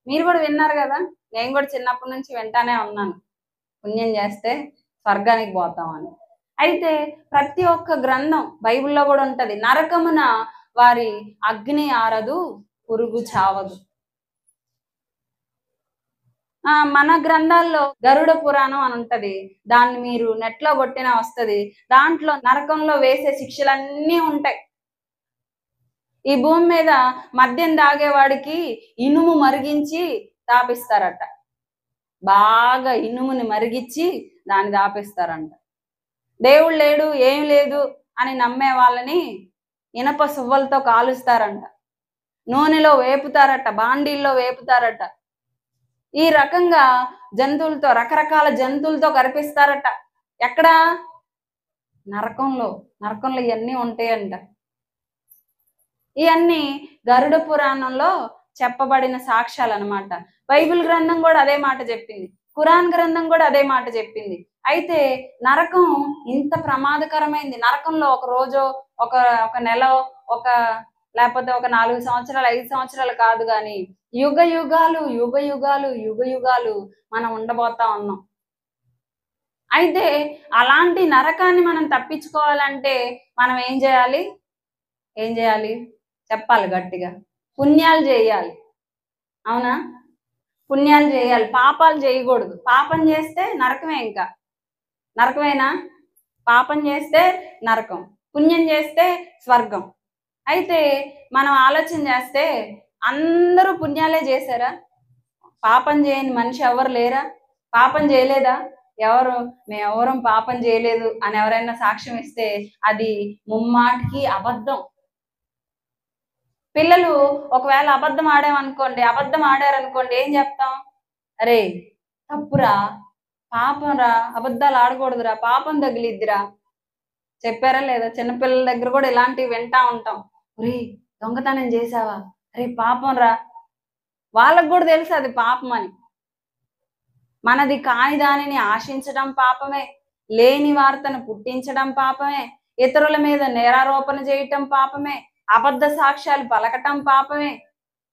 మీరు కూడా విన్నారు కదా. నేను కూడా చిన్నప్పటి నుంచి వింటానే ఉన్నాను పుణ్యం చేస్తే స్వర్గానికి పోతామని. అయితే ప్రతి ఒక్క గ్రంథం బైబిల్లో కూడా ఉంటది, నరకమున వారి అగ్ని ఆరదు, పురుగు చావదు. మన గ్రంథాల్లో గరుడ పురాణం అని ఉంటది. దాన్ని మీరు నెట్లో కొట్టినా వస్తుంది. దాంట్లో నరకంలో వేసే శిక్షలన్నీ ఉంటాయి. ఈ భూమి మీద మద్యం తాగేవాడికి ఇనుము మరిగించి తాపిస్తారట. బాగా ఇనుముని మరిగించి దాన్ని తాపిస్తారంట. దేవుడు లేడు, ఏం లేదు అని నమ్మే వాళ్ళని ఇనప సువ్వలతో కాలుస్తారంట. నూనెలో వేపుతారట, బాండీల్లో వేపుతారట. ఈ రకంగా జంతువులతో, రకరకాల జంతువులతో కరిపిస్తారట. ఎక్కడ? నరకంలో ఇవన్నీ ఉంటాయంట. ఇవన్నీ గరుడ పురాణంలో చెప్పబడిన సాక్ష్యాలు అన్నమాట. బైబిల్ గ్రంథం కూడా అదే మాట చెప్పింది. ఖురాన్ గ్రంథం కూడా అదే మాట చెప్పింది. అయితే నరకం ఇంత ప్రమాదకరమైంది. నరకంలో ఒక రోజు, ఒక ఒక నెల, ఒక లేకపోతే ఒక 4 సంవత్సరాలు, 5 సంవత్సరాలు కాదు కానీ యుగ యుగాలు యుగ యుగాలు యుగ యుగాలు మనం ఉండబోతా ఉన్నాం. అయితే అలాంటి నరకాన్ని మనం తప్పించుకోవాలంటే మనం ఏం చేయాలి? ఏం చేయాలి చెప్పాలి గట్టిగా. పుణ్యాలు చేయాలి. అవునా? పుణ్యాలు చేయాలి, పాపాలు చేయకూడదు. పాపం చేస్తే నరకమే. ఇంకా నరకమేనా? పాపం చేస్తే నరకం, పుణ్యం చేస్తే స్వర్గం. అయితే మనం ఆలోచన చేస్తే అందరూ పుణ్యాలే చేశారా? పాపం చేయని మనిషి ఎవరు లేరా? పాపం చేయలేదా ఎవరు? మేమెవరం పాపం చేయలేదు అని ఎవరైనా సాక్ష్యం ఇస్తే అది ముమ్మాటికి అబద్ధం. పిల్లలు ఒకవేళ అబద్ధం ఆడారనుకోండి ఏం చెప్తాం? అరే తప్పురా, పాపం రా, అబద్ధాలు ఆడకూడదురా, పాపం తగిలిద్దిరా. చెప్పారా లేదా? చిన్నపిల్లల దగ్గర కూడా ఇలాంటివి వింటా ఉంటాం. ఒరే దొంగతనం చేసావా, అరే పాపం రా. వాళ్ళకు కూడా తెలుసు అది పాపం అని. మనది కాని దానిని ఆశించడం పాపమే, లేని వార్తను పుట్టించడం పాపమే, ఇతరుల మీద నేరారోపణ చేయటం పాపమే, అబద్ధ సాక్ష్యాలు పలకటం పాపమే.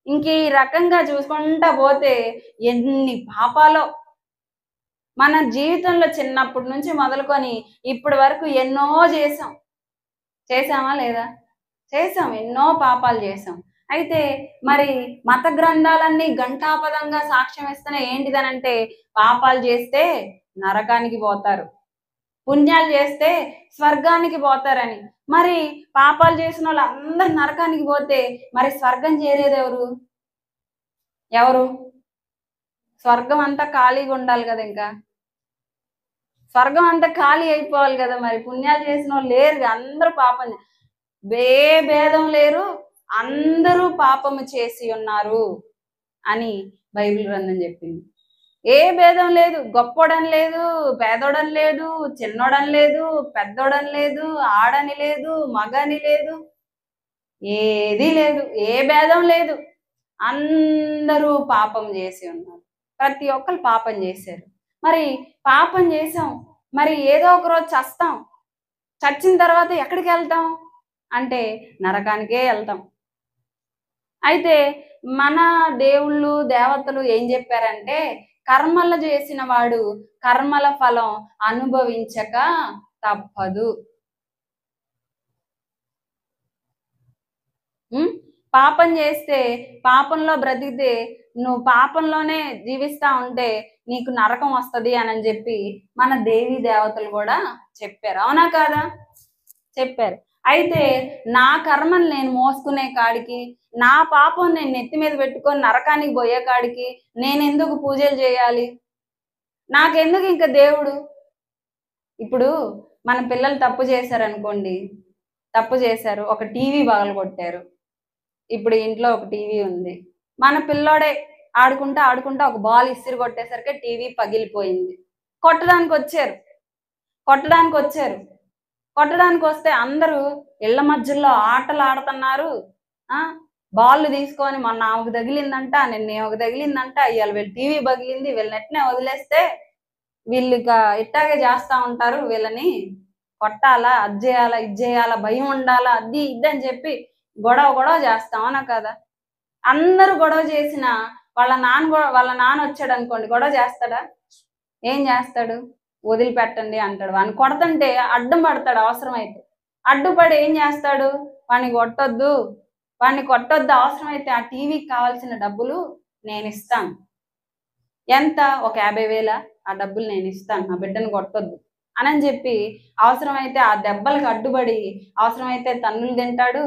ఇంక ఈ రకంగా చూసుకుంటా పోతే ఎన్ని పాపాలో. మన జీవితంలో చిన్నప్పటి నుంచి మొదలుకొని ఇప్పటి వరకు ఎన్నో చేసామా లేదా? చేసాం, ఎన్నో పాపాలు చేసాం. అయితే మరి మత గ్రంథాలన్నీ ఘంటాపదంగా సాక్ష్యం ఇస్తున్నాయి ఏంటిదనంటే, పాపాలు చేస్తే నరకానికి పోతారు, పుణ్యాలు చేస్తే స్వర్గానికి పోతారని. మరి పాపాలు చేసిన వాళ్ళు అందరు నరకానికి పోతే మరి స్వర్గం చేరేది ఎవరు? స్వర్గం అంతా ఖాళీగా ఉండాలి కదా. ఇంకా స్వర్గం అంతా ఖాళీ అయిపోవాలి కదా. మరి పుణ్యాలు చేసిన వాళ్ళు లేరు, అందరూ పాపం, భేదం లేరు, అందరూ పాపము చేసి ఉన్నారు అని బైబిల్ గ్రంథం చెప్పింది. ఏ భేదం లేదు, గొప్పోడని లేదు, పేదోడని లేదు, చిన్నోడని లేదు, పెద్దోడని లేదు, ఆడని లేదు, మగని లేదు, ఏది లేదు, ఏ భేదం లేదు. అందరూ పాపం చేసి ఉన్నారు. ప్రతి ఒక్కరు పాపం చేశారు. మరి పాపం చేసాం, మరి ఏదో ఒక రోజు చస్తాం. చచ్చిన తర్వాత ఎక్కడికి వెళ్తాం అంటే నరకానికే వెళ్తాం. అయితే మన దేవుళ్ళు దేవతలు ఏం చెప్పారంటే, కర్మలు చేసిన వాడు కర్మల ఫలం అనుభవించక తప్పదు. పాపం చేస్తే, పాపంలో బ్రతికితే, నువ్వు పాపంలోనే జీవిస్తా ఉంటే నీకు నరకం వస్తుంది అని చెప్పి మన దేవీ దేవతలు కూడా చెప్పారు. అవునా కాదా? చెప్పారు. అయితే నా కర్మను నేను మోసుకునే కాడికి, నా పాపం నేను నెత్తి మీద పెట్టుకొని నరకానికి పోయే కాడికి నేను ఎందుకు పూజలు చేయాలి? నాకెందుకు ఇంకా దేవుడు? ఇప్పుడు మన పిల్లలు తప్పు చేశారనుకోండి, తప్పు చేశారు, ఒక టీవీ పగలగొట్టారు. ఇప్పుడు ఇంట్లో ఒక టీవీ ఉంది, మన పిల్లోడే ఆడుకుంటా ఒక బాల్ ఇసిరి కొట్టేసరికి టీవీ పగిలిపోయింది. కొట్టడానికి వస్తే అందరూ ఇళ్ల మధ్యలో ఆటలు ఆడుతున్నారు. బాల్ తీసుకొని మొన్న ఆమెకు తగిలిందంట, నిన్న ఒక తగిలిందంట, ఇవాళ వీళ్ళు టీవీ పగిలింది, వీళ్ళని ఎట్నే వదిలేస్తే వీళ్ళు ఇక ఇట్టాగే చేస్తా ఉంటారు, వీళ్ళని కొట్టాలా, అది చేయాలా, ఇది చేయాలా, భయం ఉండాలా, అది ఇదని చెప్పి గొడవ చేస్తాం. అవునా కదా? అందరూ గొడవ చేసిన వాళ్ళ నాన్న వచ్చాడు అనుకోండి, గొడవ చేస్తాడా? ఏం చేస్తాడు? వదిలిపెట్టండి అంటాడు. వాడిని కొడతంటే అడ్డం పడతాడు. అవసరమైతే అడ్డుపడి ఏం చేస్తాడు? వాడిని కొట్టొద్దు, అవసరమైతే ఆ టీవీకి కావాల్సిన డబ్బులు నేను ఇస్తాను. ఎంత? ఒక 50,000. ఆ డబ్బులు నేను ఇస్తాను, నా బిడ్డను కొట్టొద్దు అని చెప్పి అవసరమైతే ఆ దెబ్బలకు అడ్డుపడి అవసరమైతే తన్నులు తింటాడు,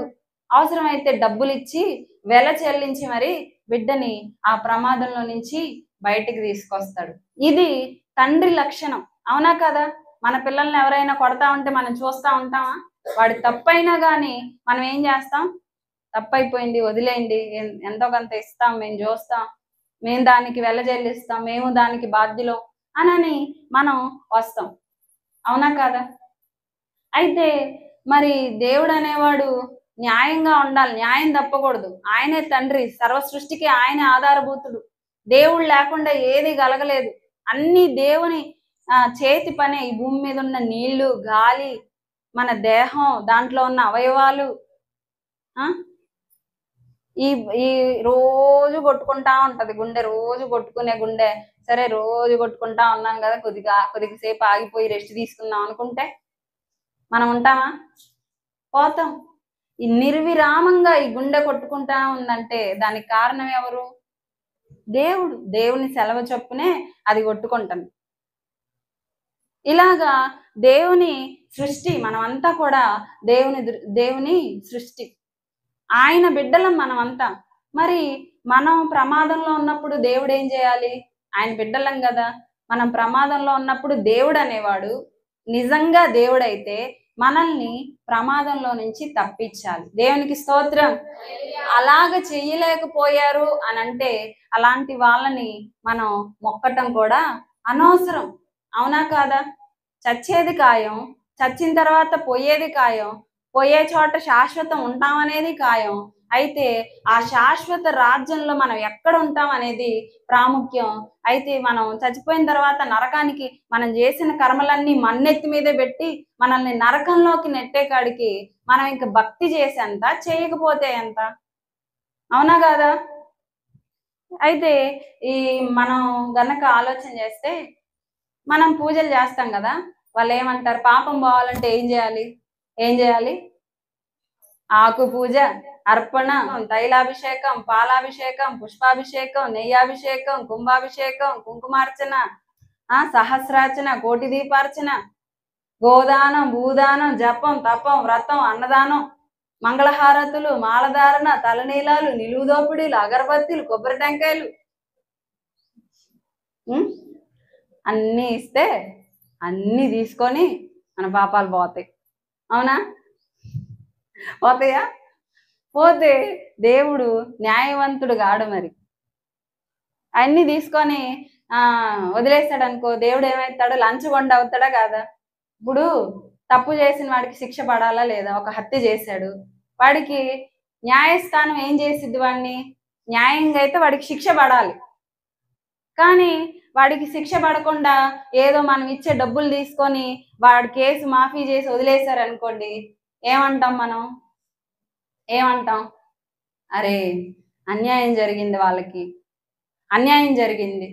అవసరమైతే డబ్బులు ఇచ్చి వెల చెల్లించి మరి బిడ్డని ఆ ప్రమాదంలో నుంచి బయటికి తీసుకొస్తాడు. ఇది తండ్రి లక్షణం. అవునా కదా? మన పిల్లల్ని ఎవరైనా కొడతా ఉంటే మనం చూస్తా ఉంటామా? వాడి తప్పైనా కానీ మనం ఏం చేస్తాం? తప్పైపోయింది, వదిలేయండి, ఎంతో కొంత ఇస్తాం, మేము చూస్తాం, మేము దానికి వెల చెల్లిస్తాం, మేము దానికి బాధ్యులం అని మనం వస్తాం. అవునా కదా? అయితే మరి దేవుడు అనేవాడు న్యాయంగా ఉండాలి, న్యాయం తప్పకూడదు. ఆయనే తండ్రి, సర్వ సృష్టికి ఆయన ఆధారభూతుడు. దేవుడు లేకుండా ఏది కలగలేదు. అన్ని దేవుని చేతి పనే. ఈ భూమి మీద ఉన్న నీళ్లు, గాలి, మన దేహం, దాంట్లో ఉన్న అవయవాలు, ఈ ఈ రోజు కొట్టుకుంటా ఉంటది గుండె, రోజు కొట్టుకునే గుండె. సరే రోజు కొట్టుకుంటా ఉన్నాం కదా, కొద్దిసేపు ఆగిపోయి రెస్ట్ తీసుకుందాం అనుకుంటే మనం ఉంటామా? పోతాం. ఈ నిర్విరామంగా ఈ గుండె కొట్టుకుంటా ఉందంటే దానికి కారణం ఎవరు? దేవుడు. దేవుని సెలవు చొప్పునే అది కొట్టుకుంటుంది. ఇలాగా దేవుని సృష్టి, మనమంతా కూడా దేవుని సృష్టి, ఆయన బిడ్డలం మనమంతా. మరి మనం ప్రమాదంలో ఉన్నప్పుడు దేవుడు ఏం చేయాలి? ఆయన బిడ్డలం కదా, మనం ప్రమాదంలో ఉన్నప్పుడు దేవుడు అనేవాడు నిజంగా దేవుడైతే మనల్ని ప్రమాదంలో నుంచి తప్పించాలి. దేవునికి స్తోత్రం. అలాగ చెయ్యలేకపోయారు అని అంటే అలాంటి వాళ్ళని మనం మొక్కటం కూడా అనవసరం. అవునా కాదా? చచ్చేది ఖాయం, చచ్చిన తర్వాత పోయేది ఖాయం, పోయే చోట శాశ్వతం ఉంటామనేది ఖాయం. అయితే ఆ శాశ్వత రాజ్యంలో మనం ఎక్కడ ఉంటాం అనేది ప్రాముఖ్యం. అయితే మనం చచ్చిపోయిన తర్వాత నరకానికి మనం చేసిన కర్మలన్నీ మన్నెత్తి మీదే పెట్టి మనల్ని నరకంలోకి నెట్టే కాడికి మనం ఇంక భక్తి చేసేంత, చేయకపోతే ఎంత? అవునా కాదా? అయితే ఈ మనం గనక ఆలోచన చేస్తే, మనం పూజలు చేస్తాం కదా, వాళ్ళు ఏమంటారు? పాపం పోవాలంటే ఏం చేయాలి? ఆకు పూజ, అర్పణ, తైలాభిషేకం, పాలాభిషేకం, పుష్పాభిషేకం, నెయ్యాభిషేకం, కుంభాభిషేకం, కుంకుమార్చన, సహస్రార్చన, కోటి దీపార్చన, గోదానం, భూదానం, జపం, తపం, వ్రతం, అన్నదానం, మంగళహారతులు, మాలధారణ, తలనీలాలు, నిలువుదోపిడీలు, అగరబత్తీలు, కొబ్బరి టెంకాయలు అన్నీ ఇస్తే అన్నీ తీసుకొని మన పాపాలు పోతాయి. అవునా? పోతాయా? పోతే దేవుడు న్యాయవంతుడు కాడు. మరి అన్ని తీసుకొని వదిలేస్తాడు అనుకో, దేవుడు ఏమవుతాడు? లంచగొండ అవుతాడా కాదా? ఇప్పుడు తప్పు చేసిన వాడికి శిక్ష పడాలా లేదా? ఒక హత్య చేశాడు, వాడికి న్యాయస్థానం ఏం చేసిద్ది? వాడిని న్యాయంగా అయితే వాడికి శిక్ష పడాలి. కానీ వాడికి శిక్ష పడకుండా ఏదో మనం ఇచ్చే డబ్బులు తీసుకొని వాడి కేసు మాఫీ చేసి వదిలేశారనుకోండి, ఏమంటాం మనం? ఏమంటాం? అరే అన్యాయం జరిగింది, వాళ్ళకి అన్యాయం జరిగింది,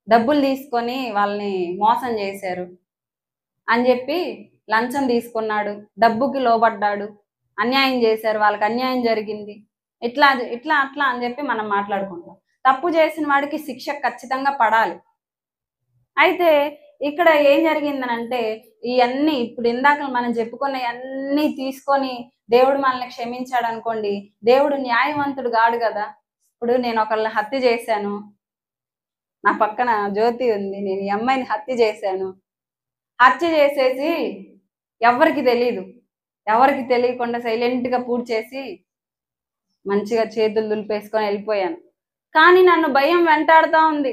డబ్బులు తీసుకొని వాళ్ళని మోసం చేశారు అని చెప్పి, లంచం తీసుకున్నాడు, డబ్బుకి లోబడ్డాడు, అన్యాయం చేశారు, వాళ్ళకి అన్యాయం జరిగింది, ఇట్లా ఇట్లా అట్లా అని చెప్పి మనం మాట్లాడుకుంటాం. తప్పు చేసిన వాడికి శిక్ష ఖచ్చితంగా పడాలి. అయితే ఇక్కడ ఏం జరిగిందనంటే, ఇవన్నీ ఇప్పుడు ఇందాక మనం చెప్పుకున్న అన్నీ తీసుకొని దేవుడు మనల్ని క్షమించాడు అనుకోండి, దేవుడు న్యాయవంతుడు కాడు కదా. ఇప్పుడు నేను ఒకళ్ళని హత్య చేశాను, నా పక్కన జ్యోతి ఉంది, నేను ఈ అమ్మాయిని హత్య చేశాను, హత్య చేసేసి ఎవరికి తెలియకుండా సైలెంట్గా పూర్తి చేసి మంచిగా చేతులు దులిపేసుకొని వెళ్ళిపోయాను. కానీ నన్ను భయం వెంటాడుతూ ఉంది.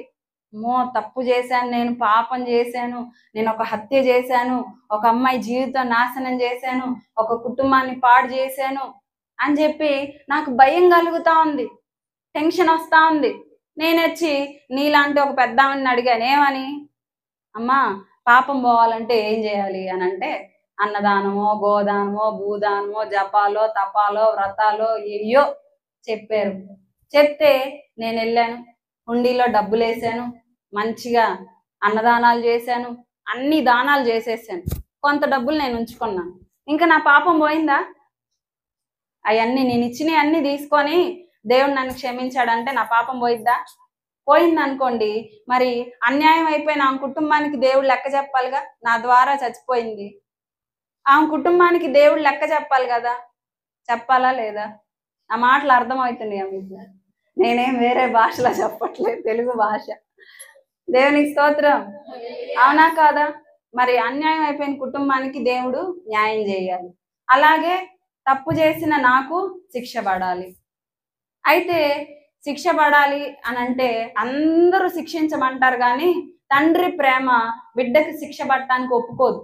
తప్పు చేశాను, నేను పాపం చేశాను, నేను ఒక హత్య చేశాను, ఒక అమ్మాయి జీవితం నాశనం చేశాను, ఒక కుటుంబాన్ని పాడు చేశాను అని చెప్పి నాకు భయం కలుగుతా ఉంది, టెన్షన్ వస్తూ ఉంది. నేను వచ్చి నీలాంటి ఒక పెద్ద ఆమెని అడిగాను, ఏమని? అమ్మా పాపం పోవాలంటే ఏం చేయాలి అని అంటే, అన్నదానమో, గోదానమో, భూదానమో, జపాలో, తపాలో, వ్రతాలో ఏయో చెప్పారు. చెప్తే నేను వెళ్ళాను, హుండీలో డబ్బులు వేసాను, మంచిగా అన్నదానాలు చేశాను, అన్ని దానాలు చేసేసాను, కొంత డబ్బులు నేను ఉంచుకున్నాను. ఇంకా నా పాపం పోయిందా? అవన్నీ నేను ఇచ్చినవి అన్నీ తీసుకొని దేవుడు నన్ను క్షమించాడంటే నా పాపం పోయిద్దా? పోయింది అనుకోండి, మరి అన్యాయం అయిపోయిన ఆమె కుటుంబానికి దేవుడు లెక్క చెప్పాలిగా. నా ద్వారా చచ్చిపోయింది, ఆమె కుటుంబానికి దేవుడు లెక్క చెప్పాలి కదా. చెప్పాలా లేదా? ఆ మాటలు అర్థమవుతున్నాయా మీకు? నేనేం వేరే భాషలో చెప్పట్లేదు, తెలుగు భాష. దేవునికి స్తోత్రం. అవునా కాదా? మరి అన్యాయం అయిపోయిన కుటుంబానికి దేవుడు న్యాయం చేయాలి, అలాగే తప్పు చేసిన నాకు శిక్ష పడాలి. అయితే శిక్ష పడాలి అని అంటే అందరూ శిక్షించమంటారు, కానీ తండ్రి ప్రేమ బిడ్డకి శిక్ష పడటానికి ఒప్పుకోదు.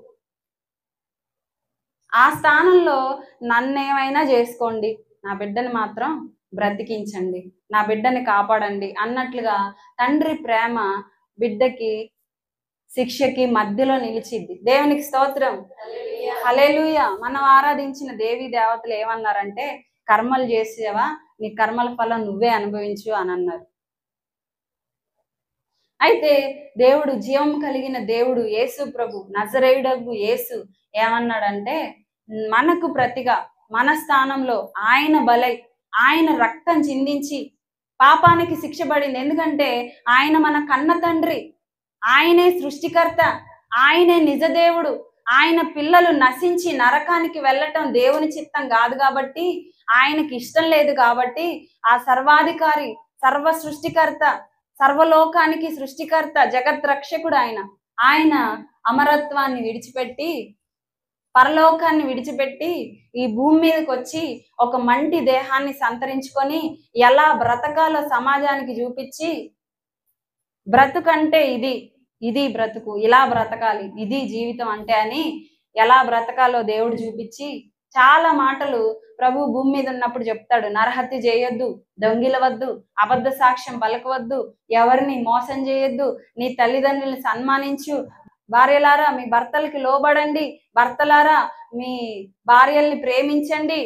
ఆ స్థానంలో నన్నేమైనా చేసుకోండి, నా బిడ్డని మాత్రం బ్రతికించండి, నా బిడ్డని కాపాడండి అన్నట్లుగా తండ్రి ప్రేమ బిడ్డకి శిక్షకి మధ్యలో నిలిచిద్ది. దేవునికి స్తోత్రం. హల్లెలూయా. మనం ఆరాధించిన దేవీ దేవతలు ఏమన్నారంటే, కర్మలు చేసేవా, నీ కర్మల ఫలం నువ్వే అనుభవించు అని అన్నారు. అయితే దేవుడు, జీవం కలిగిన దేవుడు యేసు ప్రభు, నజరేయుడగు యేసు ఏమన్నాడంటే, మనకు ప్రతిగా మన స్థానంలో ఆయన బలై ఆయన రక్తం చిందించి పాపానికి శిక్ష పడింది. ఎందుకంటే ఆయన మన కన్న తండ్రి, ఆయనే సృష్టికర్త, ఆయనే నిజ దేవుడు. ఆయన పిల్లలు నశించి నరకానికి వెళ్ళటం దేవుని చిత్తం కాదు కాబట్టి, ఆయనకి ఇష్టం లేదు కాబట్టి, ఆ సర్వాధికారి, సర్వ సృష్టికర్త, సర్వలోకానికి సృష్టికర్త, జగత్ రక్షకుడు ఆయన అమరత్వాన్ని విడిచిపెట్టి, పరలోకాన్ని విడిచిపెట్టి ఈ భూమి మీదకి వచ్చి ఒక మంటి దేహాన్ని సంతరించుకొని ఎలా బ్రతకాలో సమాజానికి చూపించి, బ్రతుకంటే ఇది బ్రతుకు, ఇలా బ్రతకాలి, ఇది జీవితం అంటే అని ఎలా బ్రతకాలో దేవుడు చూపించి చాలా మాటలు ప్రభు భూమి మీద ఉన్నప్పుడు చెప్తాడు. నరహత్య చేయొద్దు, దొంగిలవద్దు, అబద్ధ సాక్ష్యం పలకవద్దు, ఎవరిని మోసం చేయొద్దు, నీ తల్లిదండ్రుల్ని సన్మానించు, భార్యలారా మీ భర్తలకి లోబడండి, భర్తలారా మీ భార్యల్ని ప్రేమించండి,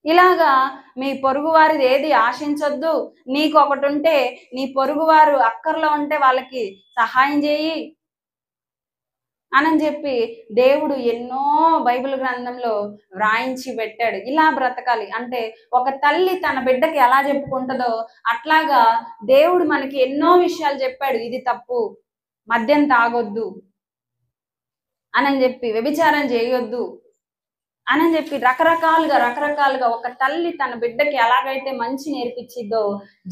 ఇలాగా మీ పొరుగు వారిది ఏది ఆశించొద్దు, నీకు ఒకటి ఉంటే నీ పొరుగువారు అక్కర్లో ఉంటే వాళ్ళకి సహాయం చేయి అని చెప్పి దేవుడు ఎన్నో బైబిల్ గ్రంథంలో వ్రాయించి పెట్టాడు. ఇలా బ్రతకాలి అంటే ఒక తల్లి తన బిడ్డకి ఎలా చెప్పుకుంటుందో అట్లాగా దేవుడు మనకి ఎన్నో విషయాలు చెప్పాడు. ఇది తప్పు, మద్యం తాగొద్దు అని చెప్పి, వ్యభిచారం చేయొద్దు అని చెప్పి రకరకాలుగా ఒక తల్లి తన బిడ్డకి ఎలాగైతే మంచి నేర్పించిద్దో,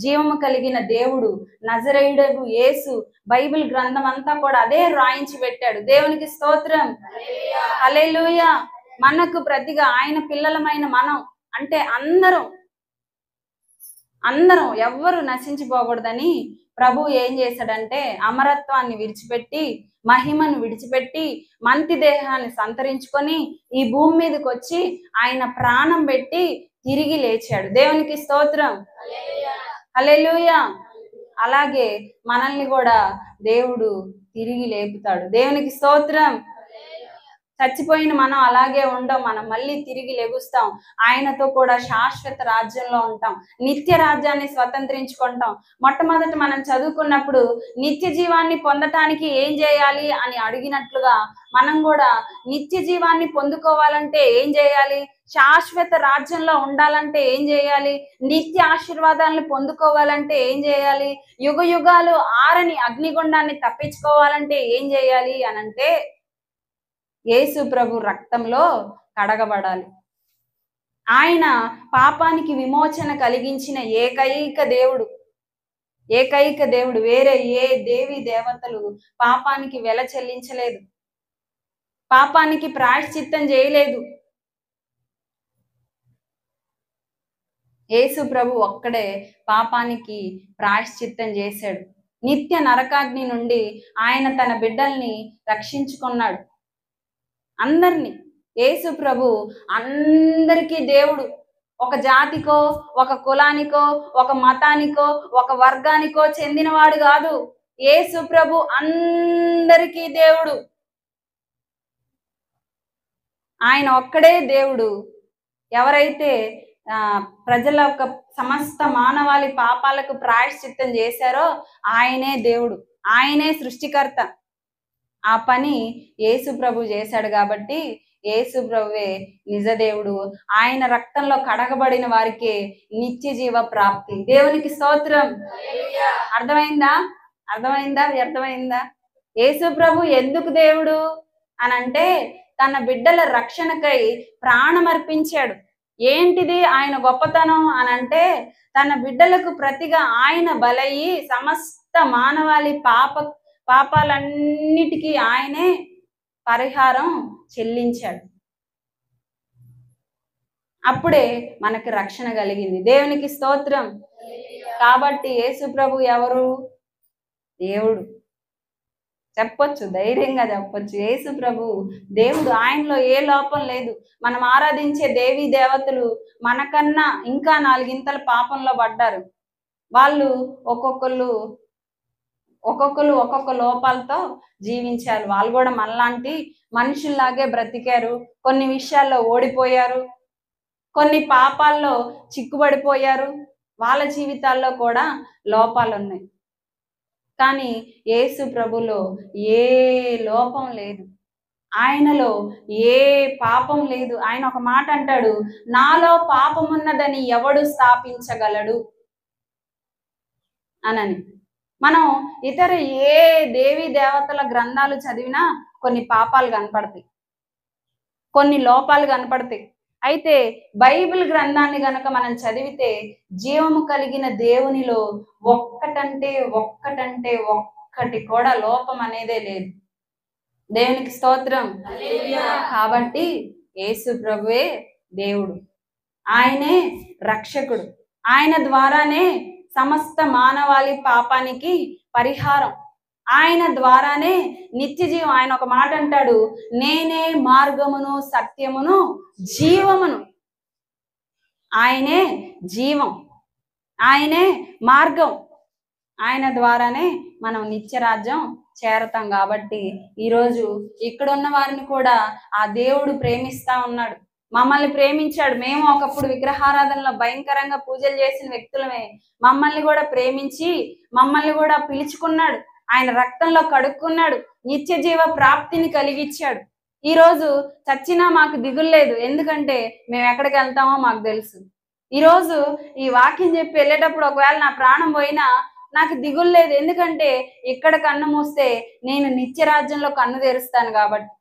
జీవము కలిగిన దేవుడు నజరేయుడగు యేసు బైబిల్ గ్రంథం అంతా కూడా అదే రాయించి పెట్టాడు. దేవునికి స్తోత్రం. హల్లెలూయా. మనకు ప్రతిగా ఆయన పిల్లలమైన మనం అంటే అందరం ఎవ్వరు నశించిపోకూడదని ప్రభు ఏం చేశాడంటే, అమరత్వాన్ని విడిచిపెట్టి, మహిమను విడిచిపెట్టి, మంతి దేహాన్ని సంతరించుకొని ఈ భూమి మీదకి వచ్చి ఆయన ప్రాణం పెట్టి తిరిగి లేచాడు. దేవునికి స్తోత్రం. హల్లెలూయా. అలాగే మనల్ని కూడా దేవుడు తిరిగి లేపుతాడు. దేవునికి స్తోత్రం. చచ్చిపోయిన మనం అలాగే ఉండం, మనం మళ్ళీ తిరిగి లెగుస్తాం, ఆయనతో కూడా శాశ్వత రాజ్యంలో ఉంటాం, నిత్య రాజ్యాన్ని స్వతంత్రించుకుంటాం. మొట్టమొదట మనం చదువుకున్నప్పుడు నిత్య జీవాన్ని పొందటానికి ఏం చేయాలి అని అడిగినట్లుగా మనం కూడా నిత్య జీవాన్ని పొందుకోవాలంటే ఏం చేయాలి, శాశ్వత రాజ్యంలో ఉండాలంటే ఏం చేయాలి, నిత్య ఆశీర్వాదాలను పొందుకోవాలంటే ఏం చేయాలి, యుగ యుగాలు ఆరని అగ్నిగుండాన్ని తప్పించుకోవాలంటే ఏం చేయాలి అనంటే యేసు ప్రభు రక్తంలో కడగబడాలి. ఆయన పాపానికి విమోచన కలిగించిన ఏకైక దేవుడు. వేరే ఏ దేవి దేవతలు పాపానికి వెల చెల్లించలేదు, పాపానికి ప్రాయశ్చిత్తం చేయలేదు. యేసు ప్రభు ఒక్కడే పాపానికి ప్రాయశ్చిత్తం చేశాడు. నిత్య నరకాగ్ని నుండి ఆయన తన బిడ్డల్ని రక్షించుకున్నాడు. అందరినీ. యేసు ప్రభు అందరికీ దేవుడు. ఒక జాతికో, ఒక కులానికో, ఒక మతానికో, ఒక వర్గానికో చెందినవాడు కాదు. యేసు ప్రభు అందరికీ దేవుడు. ఆయన ఒక్కడే దేవుడు. ఎవరైతే ప్రజల యొక్క సమస్త మానవాళి పాపాలకు ప్రాయశ్చిత్తం చేశారో ఆయనే దేవుడు, ఆయనే సృష్టికర్త. ఆ పని యేసు ప్రభు చేశాడు కాబట్టి యేసు ప్రభువే నిజదేవుడు. ఆయన రక్తంలో కడగబడిన వారికి నిత్య జీవ ప్రాప్తి. దేవునికి స్తోత్రం. అర్థమైందా? అర్థమైందా? యేసు ప్రభు ఎందుకు దేవుడు అనంటే తన బిడ్డల రక్షణకై ప్రాణం అర్పించాడు. ఏంటిది ఆయన గొప్పతనం అనంటే తన బిడ్డలకు ప్రతిగా ఆయన బలయ్యి సమస్త మానవాళి పాపాలన్నిటికీ ఆయనే పరిహారం చెల్లించాడు. అప్పుడే మనకి రక్షణ కలిగింది. దేవునికి స్తోత్రం. కాబట్టి యేసు ప్రభు ఎవరు? దేవుడు. చెప్పొచ్చు, ధైర్యంగా చెప్పొచ్చు, యేసు ప్రభు దేవుడు. ఆయనలో ఏ లోపం లేదు. మనం ఆరాధించే దేవీ దేవతలు మనకన్నా ఇంకా 4 ఇంతల పాపంలో పడ్డారు. వాళ్ళు ఒక్కొక్కళ్ళు ఒక్కొక్కరు ఒక్కొక్క లోపాలతో జీవించారు. వాళ్ళు కూడా మనలాంటి మనుషుల్లాగే బ్రతికారు. కొన్ని విషయాల్లో ఓడిపోయారు, కొన్ని పాపాల్లో చిక్కుబడిపోయారు. వాళ్ళ జీవితాల్లో కూడా లోపాలు ఉన్నాయి. కానీ యేసు ప్రభులో ఏ లోపం లేదు, ఆయనలో ఏ పాపం లేదు. ఆయన ఒక మాట అంటాడు, నాలో పాపం ఉన్నదని ఎవడు స్థాపించగలడు అనని. మనం ఇతర ఏ దేవీ దేవతల గ్రంథాలు చదివినా కొన్ని పాపాలు కనపడతాయి, కొన్ని లోపాలు కనపడతాయి. అయితే బైబిల్ గ్రంథాన్ని గనక మనం చదివితే జీవము కలిగిన దేవునిలో ఒక్కటంటే ఒక్కటి కూడా లోపం అనేదే లేదు. దేవునికి స్తోత్రం. కాబట్టి యేసు ప్రభువే దేవుడు, ఆయనే రక్షకుడు. ఆయన ద్వారానే సమస్త మానవాళి పాపానికి పరిహారం, ఆయన ద్వారానే నిత్య జీవం. ఆయన ఒక మాట అంటాడు, నేనే మార్గమును సత్యమును జీవమును. ఆయనే జీవం, ఆయనే మార్గం. ఆయన ద్వారానే మనం నిత్యరాజ్యం చేరతాం. కాబట్టి ఈరోజు ఇక్కడున్న వారిని కూడా ఆ దేవుడు ప్రేమిస్తా ఉన్నాడు. మమ్మల్ని ప్రేమించాడు. మేము ఒకప్పుడు విగ్రహారాధనలో భయంకరంగా పూజలు చేసిన వ్యక్తులమే. మమ్మల్ని కూడా ప్రేమించి మమ్మల్ని కూడా పిలుచుకున్నాడు. ఆయన రక్తంలో కడుక్కున్నాడు, నిత్య జీవ ప్రాప్తిని కలిగించాడు. ఈరోజు చచ్చినా మాకు దిగులు లేదు, ఎందుకంటే మేము ఎక్కడికి వెళ్తామో మాకు తెలుసు. ఈరోజు ఈ వాక్యం చెప్పి వెళ్ళేటప్పుడు ఒకవేళ నా ప్రాణం పోయినా నాకు దిగులు లేదు, ఎందుకంటే ఇక్కడ కన్ను మూస్తే నేను నిత్యరాజ్యంలో కన్ను తెరుస్తాను. కాబట్టి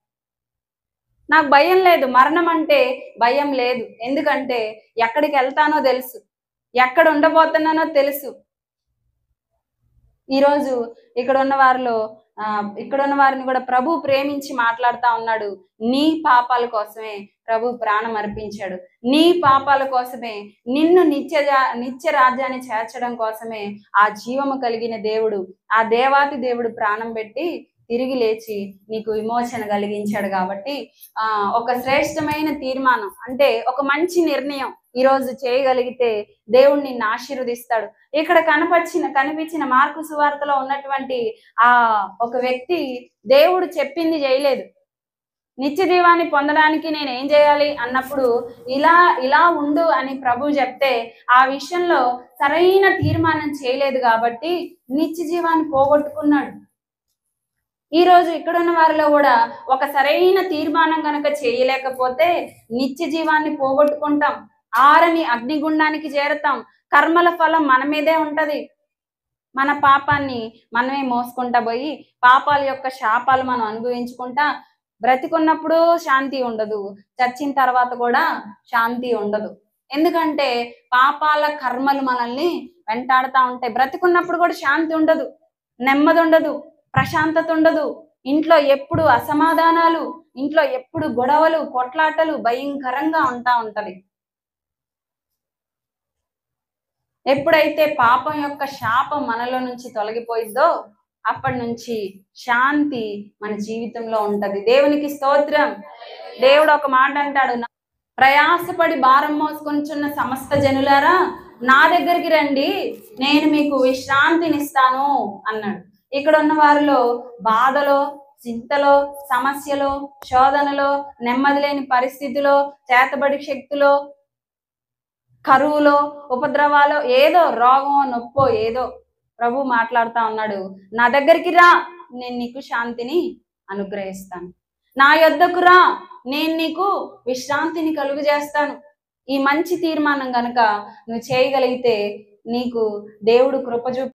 నాకు భయం లేదు, మరణం అంటే భయం లేదు, ఎందుకంటే ఎక్కడికి వెళ్తానో తెలుసు, ఎక్కడ ఉండబోతున్నానో తెలుసు. ఈరోజు ఇక్కడ ఉన్న వారిని కూడా ప్రభు ప్రేమించి మాట్లాడుతా ఉన్నాడు. నీ పాపాల కోసమే ప్రభు ప్రాణం అర్పించాడు, నీ పాపాల కోసమే, నిన్ను నిత్య రాజ్యాన్ని చేర్చడం కోసమే ఆ జీవము కలిగిన దేవుడు, ఆ దేవాతి దేవుడు ప్రాణం పెట్టి తిరిగి లేచి నీకు విమోచన కలిగించాడు. కాబట్టి ఒక శ్రేష్టమైన తీర్మానం అంటే ఒక మంచి నిర్ణయం ఈరోజు చేయగలిగితే దేవుడు నిన్ను ఆశీర్వదిస్తాడు. ఇక్కడ కనిపించిన మార్కు సువార్తలో ఉన్నటువంటి ఒక వ్యక్తి దేవుడు చెప్పింది చేయలేదు. నిత్య జీవాన్ని పొందడానికి నేను ఏం చేయాలి అన్నప్పుడు ఇలా ఉండు అని ప్రభు చెప్తే ఆ విషయంలో సరైన తీర్మానం చేయలేదు, కాబట్టి నిత్య జీవాన్ని పోగొట్టుకున్నాడు. ఈరోజు ఇక్కడున్న వారిలో కూడా ఒక సరైన తీర్మానం కనుక చేయలేకపోతే నిత్య జీవాన్ని పోగొట్టుకుంటాం, ఆరని అగ్నిగుండానికి చేరతాం. కర్మల ఫలం మన మీదే ఉంటది. మన పాపాన్ని మనమే మోసుకుంటా పోయి పాపాల యొక్క శాపాలు మనం అనుభవించుకుంటా బ్రతికున్నప్పుడు శాంతి ఉండదు, చచ్చిన తర్వాత కూడా శాంతి ఉండదు. ఎందుకంటే పాపాల కర్మలు మనల్ని వెంటాడుతూ ఉంటాయి. బ్రతికున్నప్పుడు కూడా శాంతి ఉండదు, నెమ్మది ఉండదు, ప్రశాంతత ఉండదు. ఇంట్లో ఎప్పుడు అసమాధానాలు, ఇంట్లో ఎప్పుడు గొడవలు, కొట్లాటలు భయంకరంగా ఉంటది. ఎప్పుడైతే పాపం యొక్క శాపం మనలో నుంచి తొలగిపోయిద్దో అప్పటి నుంచి శాంతి మన జీవితంలో ఉంటది. దేవునికి స్తోత్రం. దేవుడు ఒక మాట అంటాడు, ప్రయాసపడి భారం మోసుకొనిచున్న సమస్త జనులారా నా దగ్గరికి రండి, నేను మీకు విశ్రాంతినిస్తాను అన్నాడు. ఇక్కడ ఉన్న వారిలో బాధలో, చింతలో, సమస్యలో, శోధనలో, నెమ్మది లేని పరిస్థితిలో, చేతబడి శక్తిలో, కరువులో, ఉపద్రవాలో, ఏదో రోగమో నొప్పో ఏదో ప్రభు మాట్లాడుతా ఉన్నాడు, నా దగ్గరికి రా, నేను నీకు శాంతిని అనుగ్రహిస్తాను. నా యొద్దకు రా, నేను నీకు విశ్రాంతిని కలుగు చేస్తాను. ఈ మంచి తీర్మానం గనక నువ్వు చేయగలిగితే నీకు దేవుడు కృప